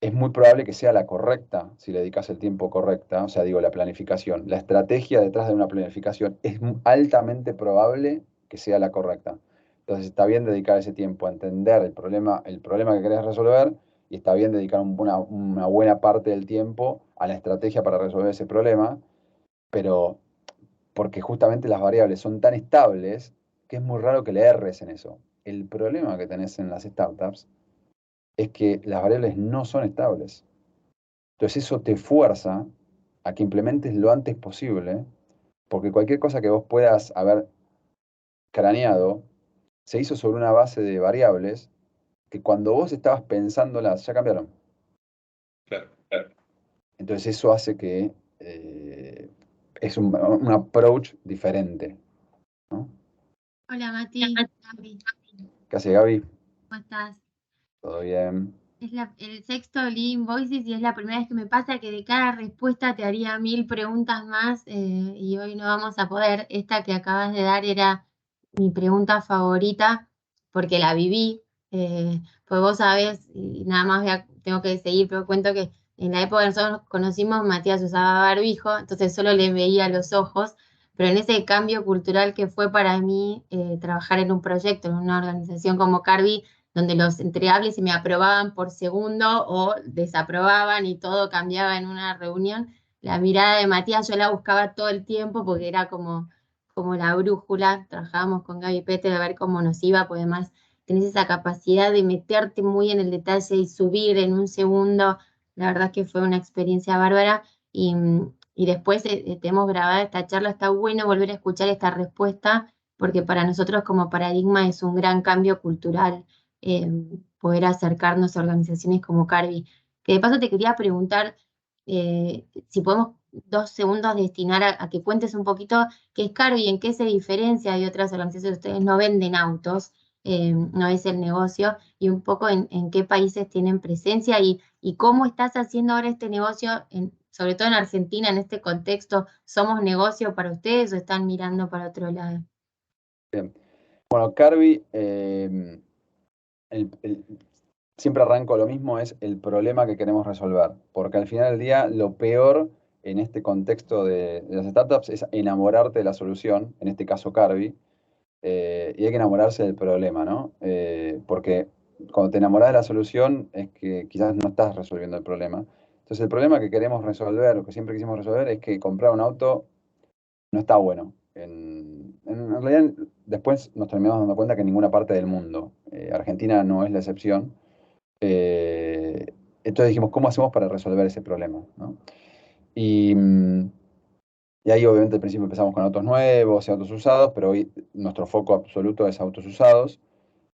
[SPEAKER 3] es muy probable que sea la correcta si le dedicas el tiempo correcta. O sea, digo, la planificación, la estrategia detrás de una planificación es altamente probable que sea la correcta. Entonces, está bien dedicar ese tiempo a entender el problema que querés resolver, y está bien dedicar una buena parte del tiempo a la estrategia para resolver ese problema, pero porque justamente las variables son tan estables que es muy raro que le erres en eso. El problema que tenés en las startups es que las variables no son estables. Entonces eso te fuerza a que implementes lo antes posible, porque cualquier cosa que vos puedas haber craneado se hizo sobre una base de variables que cuando vos estabas pensándolas ya cambiaron.
[SPEAKER 5] Claro, claro.
[SPEAKER 3] Entonces eso hace que es un approach diferente, ¿no?
[SPEAKER 2] Hola Mati, Gaby,
[SPEAKER 3] ¿Qué hace, Gaby?
[SPEAKER 2] ¿cómo estás?
[SPEAKER 3] ¿Todo bien?
[SPEAKER 2] Es el sexto Living Voices y es la primera vez que me pasa que de cada respuesta te haría 1000 preguntas más, y hoy no vamos a poder. Esta que acabas de dar era mi pregunta favorita porque la viví. Pues vos sabés, y nada más tengo que seguir, pero cuento que en la época que nosotros nos conocimos, Matías usaba barbijo, entonces solo le veía los ojos, pero en ese cambio cultural que fue para mí, trabajar en un proyecto, en una organización como Carvi, donde los entregables se me aprobaban por segundo o desaprobaban y todo cambiaba en una reunión. La mirada de Matías yo la buscaba todo el tiempo porque era como la brújula. Trabajábamos con Gaby Pete de ver cómo nos iba, porque además tenés esa capacidad de meterte muy en el detalle y subir en un segundo. La verdad es que fue una experiencia bárbara, y después tenemos grabada esta charla. Está bueno volver a escuchar esta respuesta porque para nosotros como paradigma es un gran cambio cultural, poder acercarnos a organizaciones como Carvi. Que de paso te quería preguntar, si podemos 2 segundos destinar a que cuentes un poquito qué es Carvi, en qué se diferencia de otras organizaciones. Ustedes no venden autos, no es el negocio, y un poco en qué países tienen presencia y cómo estás haciendo ahora este negocio, sobre todo en Argentina, en este contexto. ¿Somos negocio para ustedes o están mirando para otro lado?
[SPEAKER 3] Bien. Bueno, Carvi, siempre arranco lo mismo, es el problema que queremos resolver, porque al final del día lo peor en este contexto de las startups es enamorarte de la solución, en este caso Carvi, y hay que enamorarse del problema, ¿no? Porque cuando te enamoras de la solución es que quizás no estás resolviendo el problema. Entonces el problema que queremos resolver, o que siempre quisimos resolver, es que comprar un auto no está bueno. En realidad, después nos terminamos dando cuenta que en ninguna parte del mundo, Argentina no es la excepción. Entonces dijimos, ¿cómo hacemos para resolver ese problema, ¿no? Y, y ahí obviamente al principio empezamos con autos nuevos y autos usados, pero hoy nuestro foco absoluto es autos usados.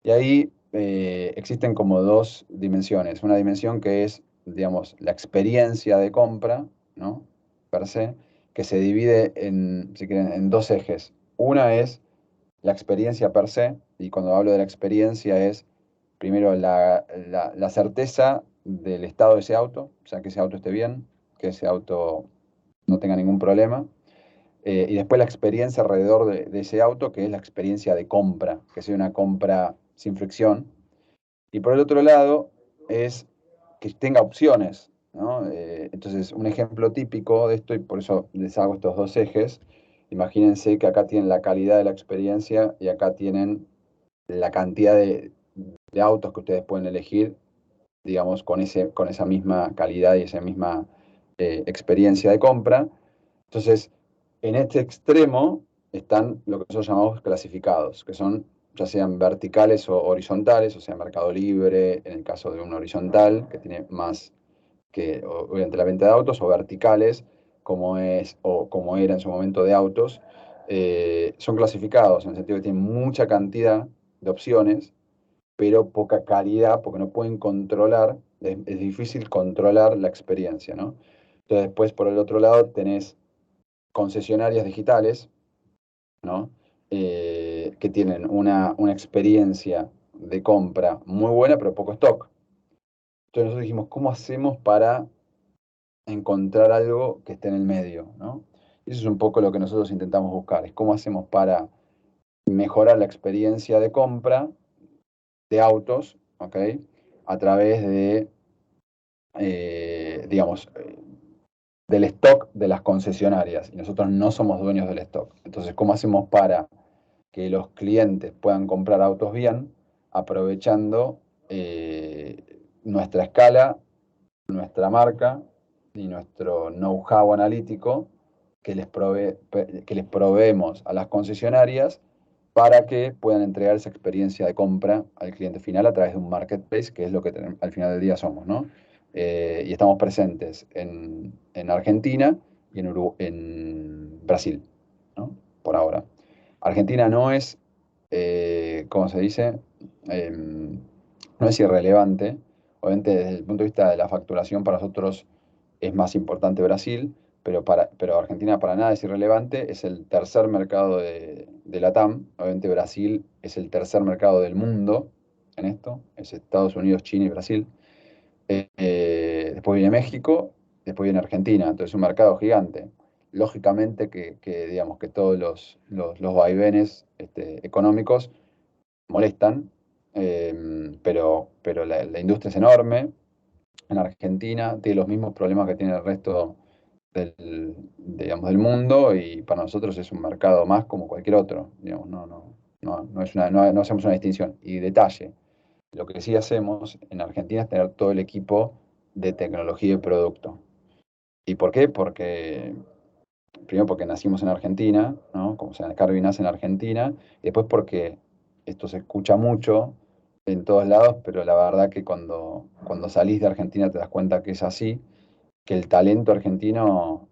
[SPEAKER 3] Y ahí existen como dos dimensiones. Una dimensión que es, digamos, la experiencia de compra, ¿no? Per se, que se divide en, si quieren, en dos ejes. Una es la experiencia per se, y cuando hablo de la experiencia es, primero, la certeza del estado de ese auto, o sea, que ese auto esté bien, que ese auto no tenga ningún problema. Y después la experiencia alrededor de ese auto, que es la experiencia de compra, que sea una compra sin fricción. Y por el otro lado es que tenga opciones, ¿no? Entonces, un ejemplo típico de esto, y por eso les hago estos dos ejes, imagínense que acá tienen la calidad de la experiencia y acá tienen la cantidad de autos que ustedes pueden elegir, digamos, con esa misma calidad y esa misma experiencia de compra. Entonces, en este extremo están lo que nosotros llamamos clasificados, que son ya sean verticales o horizontales, o sea, Mercado Libre, en el caso de un horizontal, que tiene más que obviamente la venta de autos, o verticales, como es o como era en su momento de autos, son clasificados en el sentido que tienen mucha cantidad de opciones, pero poca calidad, porque no pueden controlar, es difícil controlar la experiencia, ¿no? Entonces, después, por el otro lado, tenés concesionarias digitales, ¿no? Que tienen una experiencia de compra muy buena, pero poco stock. Entonces nosotros dijimos, ¿cómo hacemos para encontrar algo que esté en el medio, ¿no? Y eso es un poco lo que nosotros intentamos buscar, es cómo hacemos para mejorar la experiencia de compra de autos, ¿ok? A través de, digamos, del stock de las concesionarias. Y nosotros no somos dueños del stock. Entonces, ¿cómo hacemos para que los clientes puedan comprar autos bien, aprovechando nuestra escala, nuestra marca y nuestro know-how analítico que les proveemos a las concesionarias para que puedan entregar esa experiencia de compra al cliente final a través de un marketplace, que es lo que al final del día somos, ¿no? Y estamos presentes en Argentina y en Brasil, ¿no? Por ahora. Argentina no es, ¿cómo se dice? No es irrelevante. Obviamente, desde el punto de vista de la facturación, para nosotros es más importante Brasil, pero Argentina para nada es irrelevante. Es el tercer mercado de LATAM. Obviamente, Brasil es el tercer mercado del mundo en esto. Es Estados Unidos, China y Brasil. Después viene México, después viene Argentina. Entonces, es un mercado gigante. Lógicamente digamos, que todos los vaivenes económicos molestan, pero la industria es enorme. En Argentina tiene los mismos problemas que tiene el resto digamos, del mundo, y para nosotros es un mercado más como cualquier otro. Digamos, no hacemos una distinción. Y detalle, lo que sí hacemos en Argentina es tener todo el equipo de tecnología y producto. ¿Y por qué? Primero porque nacimos en Argentina, ¿no? Como sea, Carvi nace en Argentina, y después porque esto se escucha mucho en todos lados, pero la verdad que cuando salís de Argentina te das cuenta que es así, que el talento argentino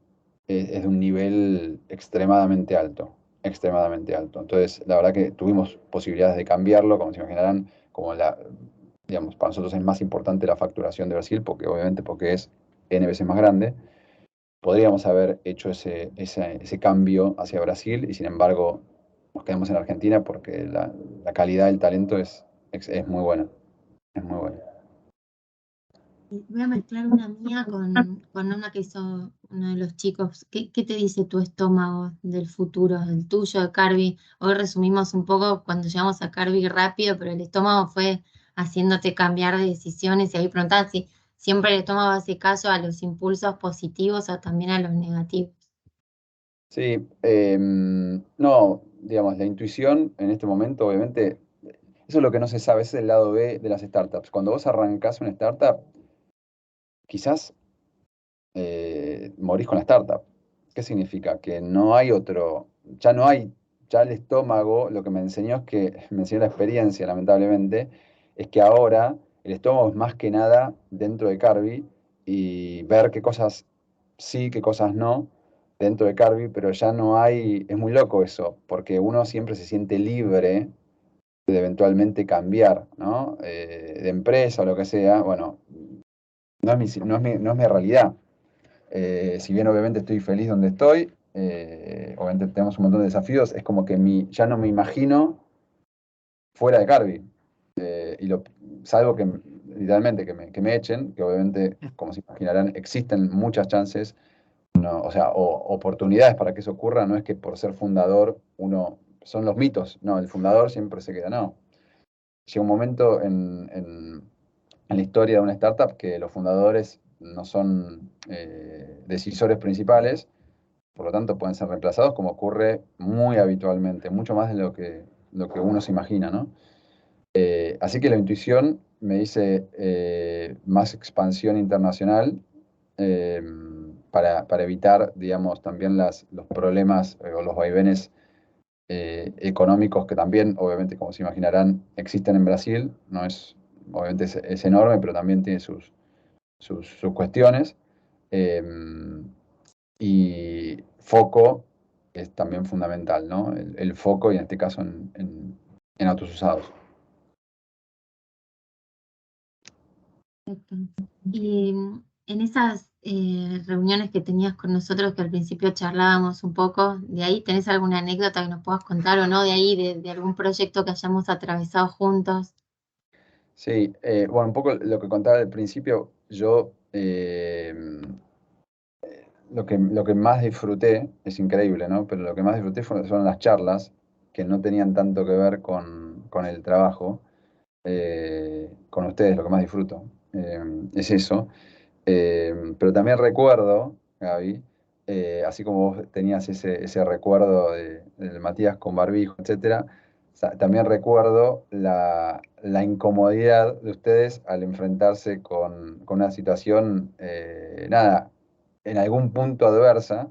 [SPEAKER 3] es de un nivel extremadamente alto, extremadamente alto. Entonces, la verdad que tuvimos posibilidades de cambiarlo, como se imaginarán, digamos, para nosotros es más importante la facturación de Brasil, porque es N veces más grande. Podríamos haber hecho ese cambio hacia Brasil, y sin embargo nos quedamos en Argentina porque la calidad del talento es muy buena. Es muy buena.
[SPEAKER 2] Voy a mezclar una mía con una que hizo uno de los chicos. ¿Qué te dice tu estómago del futuro, el tuyo, de Carvi? Hoy resumimos un poco cuando llegamos a Carvi rápido, pero el estómago fue haciéndote cambiar de decisiones, y ahí preguntaba si siempre el estómago hace caso a los impulsos positivos o también a los negativos.
[SPEAKER 3] Sí, no, digamos, la intuición en este momento, obviamente, eso es lo que no se sabe, ese es el lado B de las startups. Cuando vos arrancás una startup, quizás morís con la startup. ¿Qué significa? Que no hay otro, ya el estómago, lo que me enseñó es que, me enseñó la experiencia, lamentablemente, es que ahora el estómago es más que nada dentro de Carvi, y ver qué cosas sí, qué cosas no dentro de Carvi, pero ya no hay, es muy loco eso, porque uno siempre se siente libre de eventualmente cambiar, ¿no? De empresa o lo que sea, bueno, no es mi realidad. Si bien obviamente estoy feliz donde estoy, obviamente tenemos un montón de desafíos, es como que ya no me imagino fuera de Carvi. Salvo que literalmente que me echen, que obviamente, como se imaginarán, existen muchas chances, no, o sea, oportunidades para que eso ocurra. No es que por ser fundador son los mitos, no, el fundador siempre se queda, no. Llega un momento en la historia de una startup que los fundadores no son decisores principales, por lo tanto pueden ser reemplazados, como ocurre muy habitualmente, mucho más de lo que uno se imagina, ¿no? Así que la intuición me dice más expansión internacional, eh, para evitar, digamos, también los problemas o los vaivenes económicos que también, obviamente, como se imaginarán, existen en Brasil. No es, obviamente es enorme, pero también tiene sus cuestiones. Eh, y foco es también fundamental, ¿no? El foco, y en este caso en autos usados.
[SPEAKER 2] Perfecto. Y en esas reuniones que tenías con nosotros, que al principio charlábamos un poco, ¿de ahí tenés alguna anécdota que nos puedas contar o no? ¿De ahí, de algún proyecto que hayamos atravesado juntos?
[SPEAKER 3] Sí, bueno, un poco lo que contaba al principio, yo lo que más disfruté, es increíble, ¿no? Pero lo que más disfruté son las charlas que no tenían tanto que ver con el trabajo, con ustedes, lo que más disfruto. Es eso. Pero también recuerdo, Gaby, así como vos tenías ese recuerdo del Matías con barbijo, etcétera, también recuerdo la incomodidad de ustedes al enfrentarse con una situación, nada, en algún punto adversa,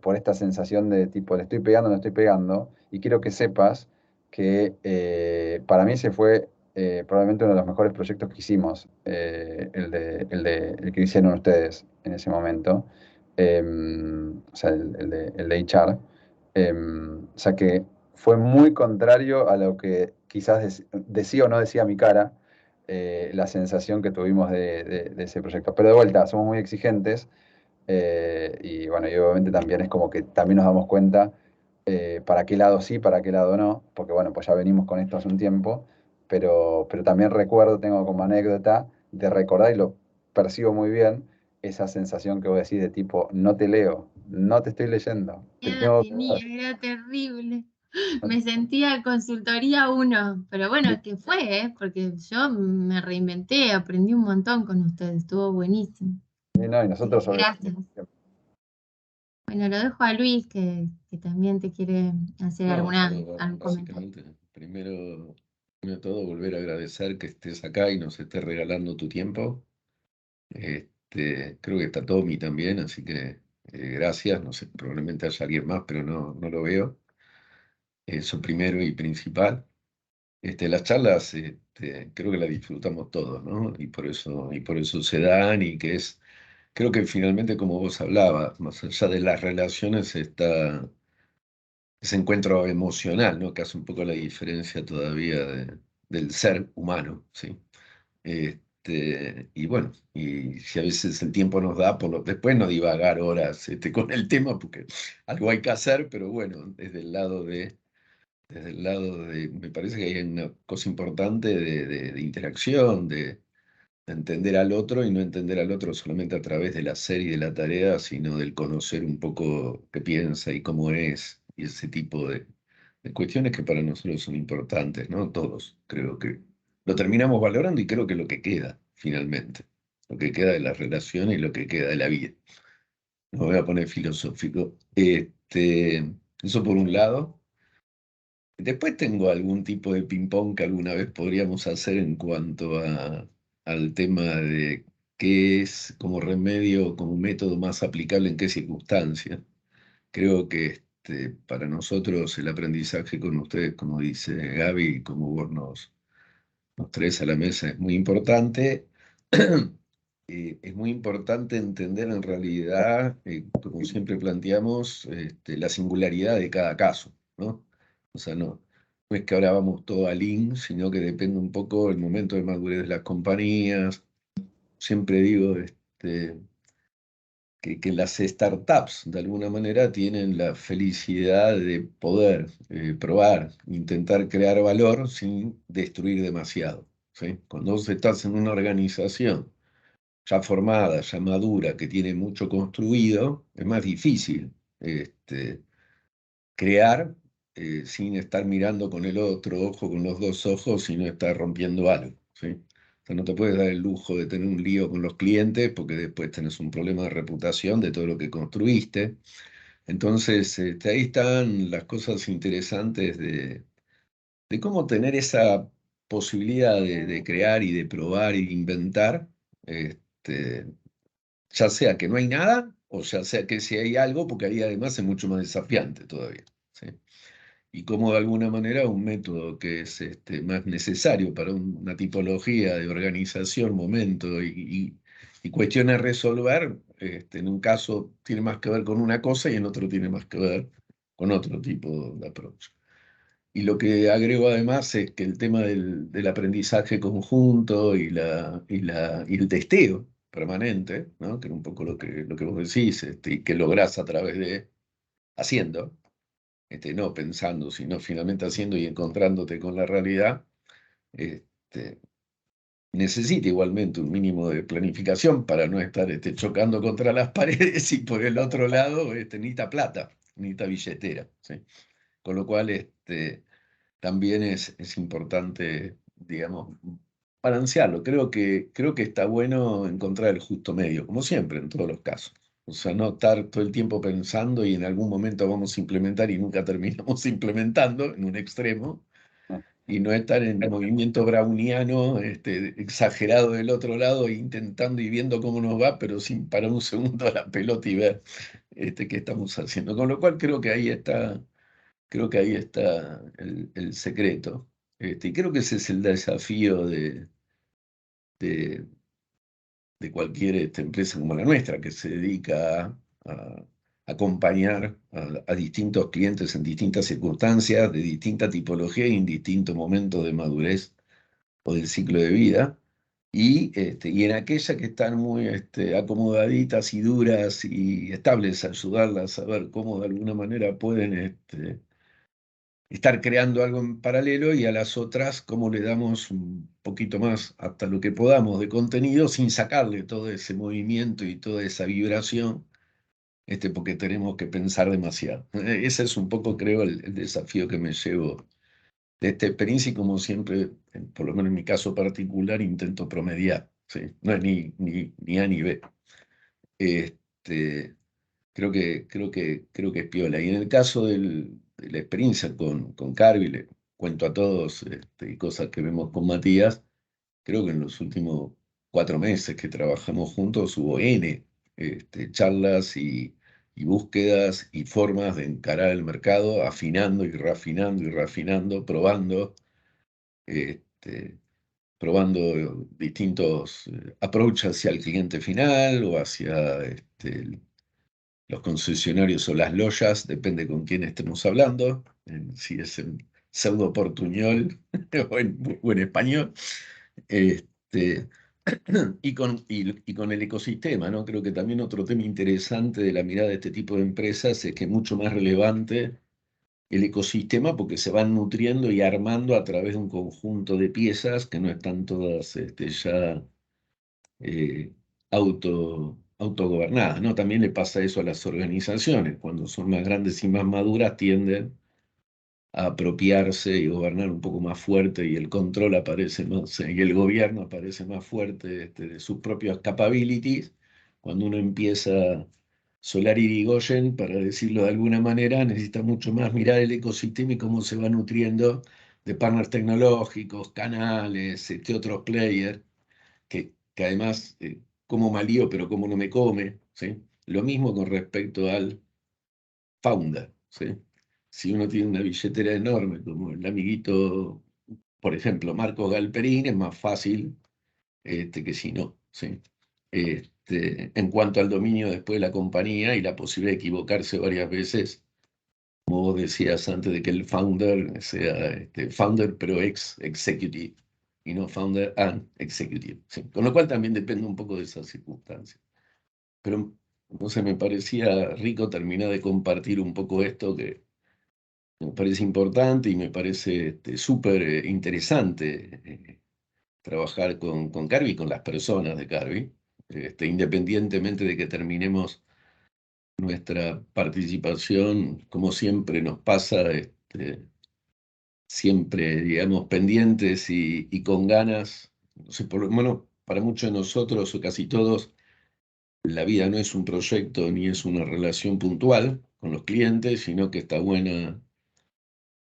[SPEAKER 3] por esta sensación de tipo, le estoy pegando, no estoy pegando, y quiero que sepas que para mí se fue probablemente uno de los mejores proyectos que hicimos, el que hicieron ustedes en ese momento, o sea, el de HR. O sea que fue muy contrario a lo que quizás decía o no decía mi cara, la sensación que tuvimos de ese proyecto. Pero de vuelta, somos muy exigentes. Y bueno, y obviamente también es como que también nos damos cuenta para qué lado sí, para qué lado no, porque bueno, pues ya venimos con esto hace un tiempo, pero también recuerdo, tengo como anécdota de recordar, y lo percibo muy bien, esa sensación que vos decís de tipo, no te leo, no te estoy leyendo, te
[SPEAKER 2] Ya la
[SPEAKER 3] tengo que
[SPEAKER 2] tenía,
[SPEAKER 3] ver.
[SPEAKER 2] era terrible. Me sentía consultoría 1, pero bueno, que fue, porque yo me reinventé, aprendí un montón con ustedes, estuvo buenísimo.
[SPEAKER 3] Y no, y
[SPEAKER 2] Así que
[SPEAKER 3] nosotros
[SPEAKER 2] gracias. Bueno, lo dejo a Luis, que también te quiere hacer
[SPEAKER 4] No,
[SPEAKER 2] algún comentario.
[SPEAKER 4] básicamente, primero de todo, volver a agradecer que estés acá y nos estés regalando tu tiempo. Creo que está Tommy también, así que gracias. No sé, probablemente haya alguien más, pero no lo veo. Eso primero y principal. Las charlas, creo que las disfrutamos todos, ¿no? Y por eso se dan, y que creo que finalmente, como vos hablabas, más allá de las relaciones, está ese encuentro emocional, ¿no? Que hace un poco la diferencia todavía del ser humano, ¿sí? Y bueno, y si a veces el tiempo nos da, después no divagar horas con el tema, porque algo hay que hacer, pero bueno, me parece que hay una cosa importante de interacción, de entender al otro, y no entender al otro solamente a través del hacer y de la tarea, sino del conocer un poco qué piensa y cómo es, y ese tipo de cuestiones que para nosotros son importantes, ¿no? Todos creo que lo terminamos valorando, y creo que lo que queda, finalmente, lo que queda de las relaciones y lo que queda de la vida. No me voy a poner filosófico. Eso por un lado. Después tengo algún tipo de ping-pong que alguna vez podríamos hacer en cuanto al tema de qué es como remedio, como método más aplicable en qué circunstancia. Creo que para nosotros el aprendizaje con ustedes, como dice Gaby, como vos nos traes a la mesa, es muy importante. Es muy importante entender en realidad, como siempre planteamos, la singularidad de cada caso, ¿no? O sea, no no es que ahora vamos todo a Lean, sino que depende un poco del momento de madurez de las compañías. Siempre digo que las startups, de alguna manera, tienen la felicidad de poder probar, intentar crear valor sin destruir demasiado, ¿sí? Cuando vos estás en una organización ya formada, ya madura, que tiene mucho construido, es más difícil crear sin estar mirando con el otro ojo, con los dos ojos, y no estar rompiendo algo, ¿sí? O sea, no te puedes dar el lujo de tener un lío con los clientes porque después tenés un problema de reputación de todo lo que construiste. Entonces, ahí están las cosas interesantes de cómo tener esa posibilidad de crear y de probar y de inventar, ya sea que no hay nada o ya sea que si hay algo, porque ahí además es mucho más desafiante todavía, ¿sí? Y cómo de alguna manera un método que es más necesario para una tipología de organización, momento y cuestión a resolver, en un caso tiene más que ver con una cosa y en otro tiene más que ver con otro tipo de approach. Y lo que agrego además es que el tema del aprendizaje conjunto y el testeo permanente, ¿no? Que es un poco lo que vos decís, y que lográs a través de haciendo, no pensando, sino finalmente haciendo y encontrándote con la realidad, necesita igualmente un mínimo de planificación para no estar chocando contra las paredes y por el otro lado necesita plata, necesita billetera, ¿sí? Con lo cual también es importante, digamos, balancearlo. Creo que está bueno encontrar el justo medio, como siempre, en todos los casos. O sea, no estar todo el tiempo pensando y en algún momento vamos a implementar y nunca terminamos implementando en un extremo, y no estar en movimiento browniano exagerado del otro lado, intentando y viendo cómo nos va, pero sin parar un segundo a la pelota y ver qué estamos haciendo. Con lo cual creo que ahí está el secreto. Y creo que ese es el desafío de cualquier empresa como la nuestra, que se dedica a acompañar a distintos clientes en distintas circunstancias, de distinta tipología y en distintos momentos de madurez o del ciclo de vida. Y en aquellas que están muy acomodaditas y duras y estables, ayudarlas a ver cómo de alguna manera pueden estar creando algo en paralelo, y a las otras cómo le damos un poquito más hasta lo que podamos de contenido sin sacarle todo ese movimiento y toda esa vibración, porque tenemos que pensar demasiado. Ese es un poco, creo, el desafío que me llevo de esta experiencia, y como siempre, por lo menos en mi caso particular, intento promediar, ¿sí? No es ni A ni B. Creo que es piola. Y en el caso de la experiencia con Carvi, le cuento a todos y cosas que vemos con Matías, creo que en los últimos 4 meses que trabajamos juntos hubo N charlas y búsquedas y formas de encarar el mercado, afinando y refinando, probando distintos approaches hacia el cliente final o hacia los concesionarios o las loyas, depende con quién estemos hablando, si es en pseudo portuñol o en español, este, y con el ecosistema, ¿no? Creo que también otro tema interesante de la mirada de este tipo de empresas es que es mucho más relevante el ecosistema porque se van nutriendo y armando a través de un conjunto de piezas que no están todas ya autogobernadas, ¿no? También le pasa eso a las organizaciones, cuando son más grandes y más maduras tienden a apropiarse y gobernar un poco más fuerte, y el control aparece más, y el gobierno aparece más fuerte de sus propios capabilities. Cuando uno empieza Solar Irigoyen, para decirlo de alguna manera, necesita mucho más mirar el ecosistema y cómo se va nutriendo de partners tecnológicos, canales, otros players, que además como malío, pero como no me come, ¿sí? Lo mismo con respecto al founder, ¿sí? Si uno tiene una billetera enorme, como el amiguito, por ejemplo, Marcos Galperín, es más fácil que si no, ¿sí? En cuanto al dominio después de la compañía y la posibilidad de equivocarse varias veces como vos decías antes, de que el founder sea founder pero executive, y no founder and executive. ¿Sí? Con lo cual también depende un poco de esas circunstancias. Pero, no sé, me parecía rico terminar de compartir un poco esto que me parece importante y me parece súper interesante trabajar con Carvi y con las personas de Carvi, independientemente de que terminemos nuestra participación, como siempre nos pasa, siempre, digamos, pendientes y con ganas. No sé, por lo menos para muchos de nosotros o casi todos, la vida no es un proyecto ni es una relación puntual con los clientes, sino que está buena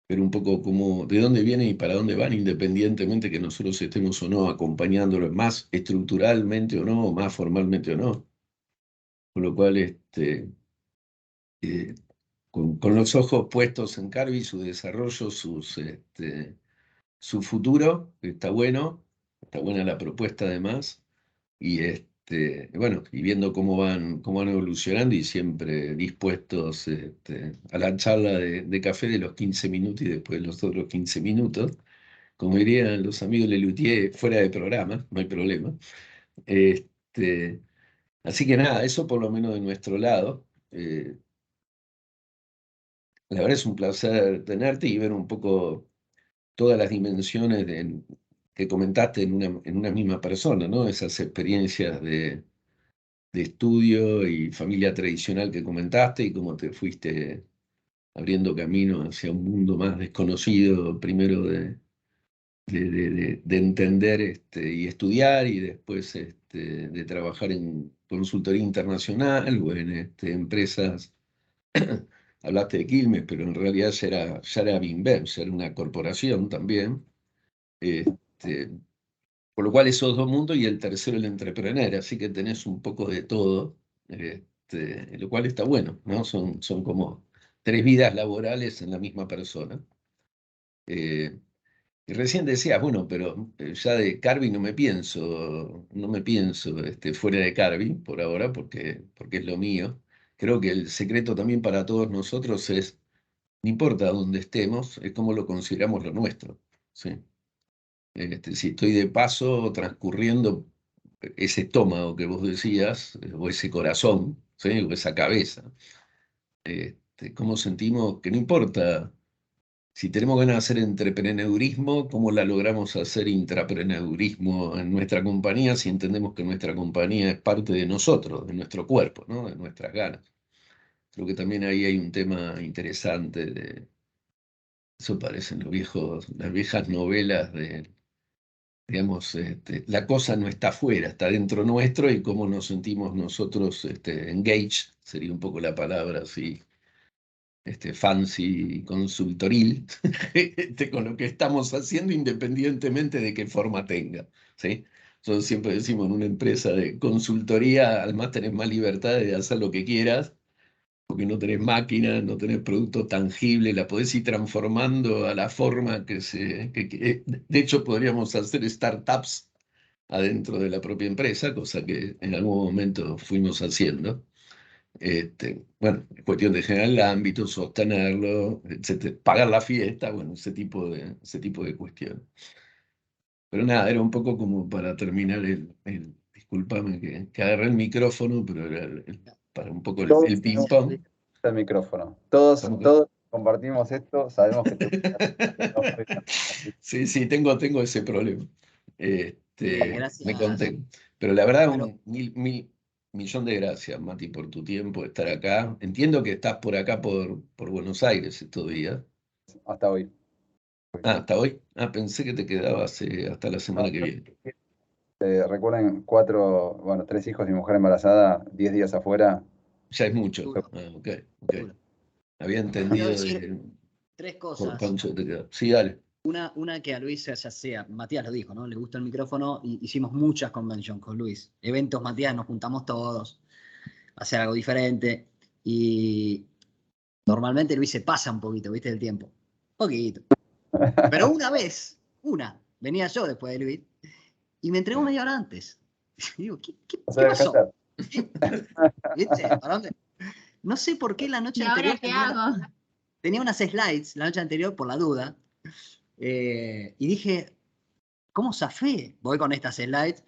[SPEAKER 4] ver un poco cómo, de dónde vienen y para dónde van, independientemente que nosotros estemos o no acompañándolos más estructuralmente o no, más formalmente o no. Con lo cual, eh, con los ojos puestos en Carvi, su desarrollo, su futuro, está bueno, está buena la propuesta además, y bueno, y viendo cómo van evolucionando y siempre dispuestos a la charla de café de los 15 minutos y después los otros 15 minutos, como dirían los amigos de Lelutier, fuera de programa, no hay problema. Así que nada, eso por lo menos de nuestro lado. La verdad es un placer tenerte y ver un poco todas las dimensiones que comentaste en una misma persona, ¿no? Esas experiencias de estudio y familia tradicional que comentaste y cómo te fuiste abriendo camino hacia un mundo más desconocido, primero de entender y estudiar y después de trabajar en consultoría internacional o en empresas. Hablaste de Quilmes, pero en realidad ya era BIMBEM, ya era una corporación también. Este, por lo cual esos dos mundos y el tercero el entrepreneur, así que tenés un poco de todo, lo cual está bueno, ¿no? Son como 3 vidas laborales en la misma persona. Y recién decías, bueno, pero ya de Carvi no me pienso fuera de Carvi por ahora, porque es lo mío. Creo que el secreto también para todos nosotros es, no importa dónde estemos, es cómo lo consideramos lo nuestro, ¿sí? Si estoy de paso transcurriendo ese estómago que vos decías, o ese corazón, ¿sí? O esa cabeza, cómo sentimos que no importa si tenemos ganas de hacer entrepreneurismo, cómo la logramos hacer intrapreneurismo en nuestra compañía si entendemos que nuestra compañía es parte de nosotros, de nuestro cuerpo, ¿no? De nuestras ganas. Creo que también ahí hay un tema interesante eso parecen las viejas novelas digamos, la cosa no está afuera, está dentro nuestro y cómo nos sentimos nosotros engaged, sería un poco la palabra así, fancy consultoril, con lo que estamos haciendo independientemente de qué forma tenga, ¿sí? Nosotros siempre decimos, en una empresa de consultoría, además tenés más libertad de hacer lo que quieras, porque no tenés máquinas, no tenés producto tangible, la podés ir transformando a la forma de hecho podríamos hacer startups adentro de la propia empresa, cosa que en algún momento fuimos haciendo. Bueno, es cuestión de generar el ámbito, sostenerlo, etcétera, pagar la fiesta, bueno, ese tipo de cuestiones. Pero nada, era un poco como para terminar disculpame que agarré el micrófono, pero era para un poco
[SPEAKER 3] Todos
[SPEAKER 4] el ping-pong.
[SPEAKER 3] el micrófono. Todos compartimos esto, sabemos que te gusta.
[SPEAKER 4] Sí, sí, tengo ese problema.
[SPEAKER 1] Gracias.
[SPEAKER 4] Me conté. Pero la verdad,
[SPEAKER 1] Pero-
[SPEAKER 4] un millón de gracias, Mati, por tu tiempo de estar acá. Entiendo que estás por acá, por Buenos Aires estos días.
[SPEAKER 3] Hasta hoy.
[SPEAKER 4] Ah, ¿hasta hoy? Ah, pensé que te quedabas hasta la semana que viene.
[SPEAKER 3] Recuerden, 3 hijos y mujer embarazada, 10 días afuera.
[SPEAKER 4] Ya es mucho.
[SPEAKER 1] Duro,
[SPEAKER 4] Ah, ok.
[SPEAKER 1] duro.
[SPEAKER 4] Había
[SPEAKER 1] Quiero
[SPEAKER 4] entendido
[SPEAKER 1] decir 3
[SPEAKER 4] por
[SPEAKER 1] cosas.
[SPEAKER 4] cuánto te quedaba. Sí, dale.
[SPEAKER 1] Una que a Luis, ya sea, Matías lo dijo, ¿no? Le gusta el micrófono y hicimos muchas convenciones con Luis. Eventos, Matías, nos juntamos todos a hacer algo diferente. Y normalmente Luis se pasa un poquito, ¿viste? Del tiempo. Poquito. Pero venía yo después de Luis y me entregó media hora antes. Y digo, ¿qué pasó? ¿Viste? ¿Para dónde? No sé por qué la noche
[SPEAKER 2] ¿Y ahora
[SPEAKER 1] anterior
[SPEAKER 2] qué hago?
[SPEAKER 1] tenía unas slides la noche anterior por la duda, y dije, ¿cómo zafé? Voy con estas slides,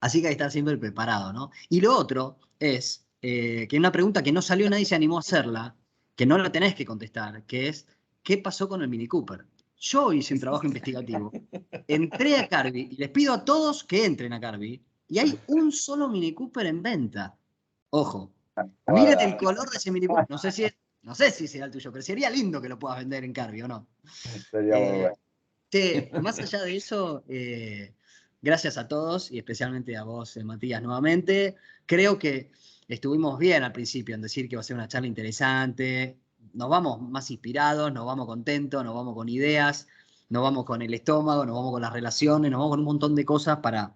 [SPEAKER 1] así que hay que estar siempre preparado, ¿no? Y lo otro es que una pregunta que no salió, nadie se animó a hacerla, que no la tenés que contestar, que es, ¿qué pasó con el Mini Cooper? Yo hice un trabajo investigativo, entré a Carby, y les pido a todos que entren a Carby, y hay un solo Mini Cooper en venta. Ojo, miren el color de ese Mini Cooper, no sé si será el tuyo, pero sería lindo que lo puedas vender en Carby, ¿o no?
[SPEAKER 3] Sería muy bueno.
[SPEAKER 1] Sí, más allá de eso, gracias a todos y especialmente a vos, Matías, nuevamente. Creo que estuvimos bien al principio en decir que va a ser una charla interesante. Nos vamos más inspirados, nos vamos contentos, nos vamos con ideas, nos vamos con el estómago, nos vamos con las relaciones, nos vamos con un montón de cosas para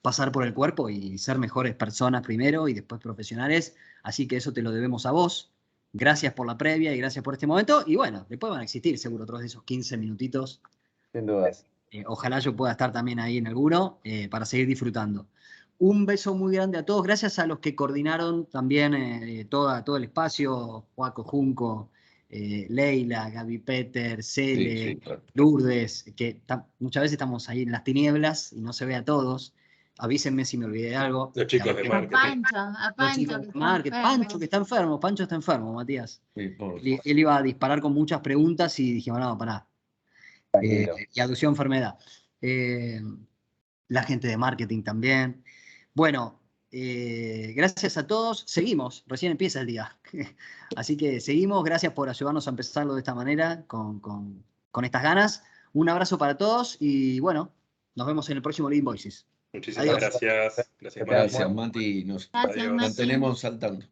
[SPEAKER 1] pasar por el cuerpo y ser mejores personas primero y después profesionales. Así que eso te lo debemos a vos. Gracias por la previa y gracias por este momento. Y bueno, después van a existir seguro otros de esos 15 minutitos.
[SPEAKER 3] Sin dudas.
[SPEAKER 1] Ojalá yo pueda estar también ahí en alguno para seguir disfrutando. Un beso muy grande a todos. Gracias a los que coordinaron también todo el espacio. Joaco Junco, Leila, Gaby Peter, Cele,
[SPEAKER 4] Sí, claro.
[SPEAKER 1] Lourdes, que muchas veces estamos ahí en las tinieblas y no se ve a todos. Avísenme si me olvidé de algo.
[SPEAKER 5] Los chicos de
[SPEAKER 2] A
[SPEAKER 5] marketing.
[SPEAKER 2] Pancho,
[SPEAKER 1] Chicos
[SPEAKER 2] que
[SPEAKER 1] de
[SPEAKER 2] está
[SPEAKER 1] marketing.
[SPEAKER 2] enfermo.
[SPEAKER 1] Pancho que está enfermo. Pancho está enfermo, Matías.
[SPEAKER 4] Sí, por-
[SPEAKER 1] Él iba a disparar con muchas preguntas y dijimos, no, pará.
[SPEAKER 3] Tranquilo.
[SPEAKER 1] Y adució enfermedad. La gente de marketing también. Bueno, gracias a todos. Seguimos, recién empieza el día. Así que seguimos. Gracias por ayudarnos a empezarlo de esta manera, con estas ganas. Un abrazo para todos y bueno, nos vemos en el próximo Lean Voices.
[SPEAKER 5] Muchísimas
[SPEAKER 1] Adiós.
[SPEAKER 5] gracias. Gracias,
[SPEAKER 3] Gracias,
[SPEAKER 5] Mati.
[SPEAKER 4] Gracias, Mati. Nos
[SPEAKER 2] Gracias,
[SPEAKER 5] Adiós.
[SPEAKER 2] Mati.
[SPEAKER 4] mantenemos saltando.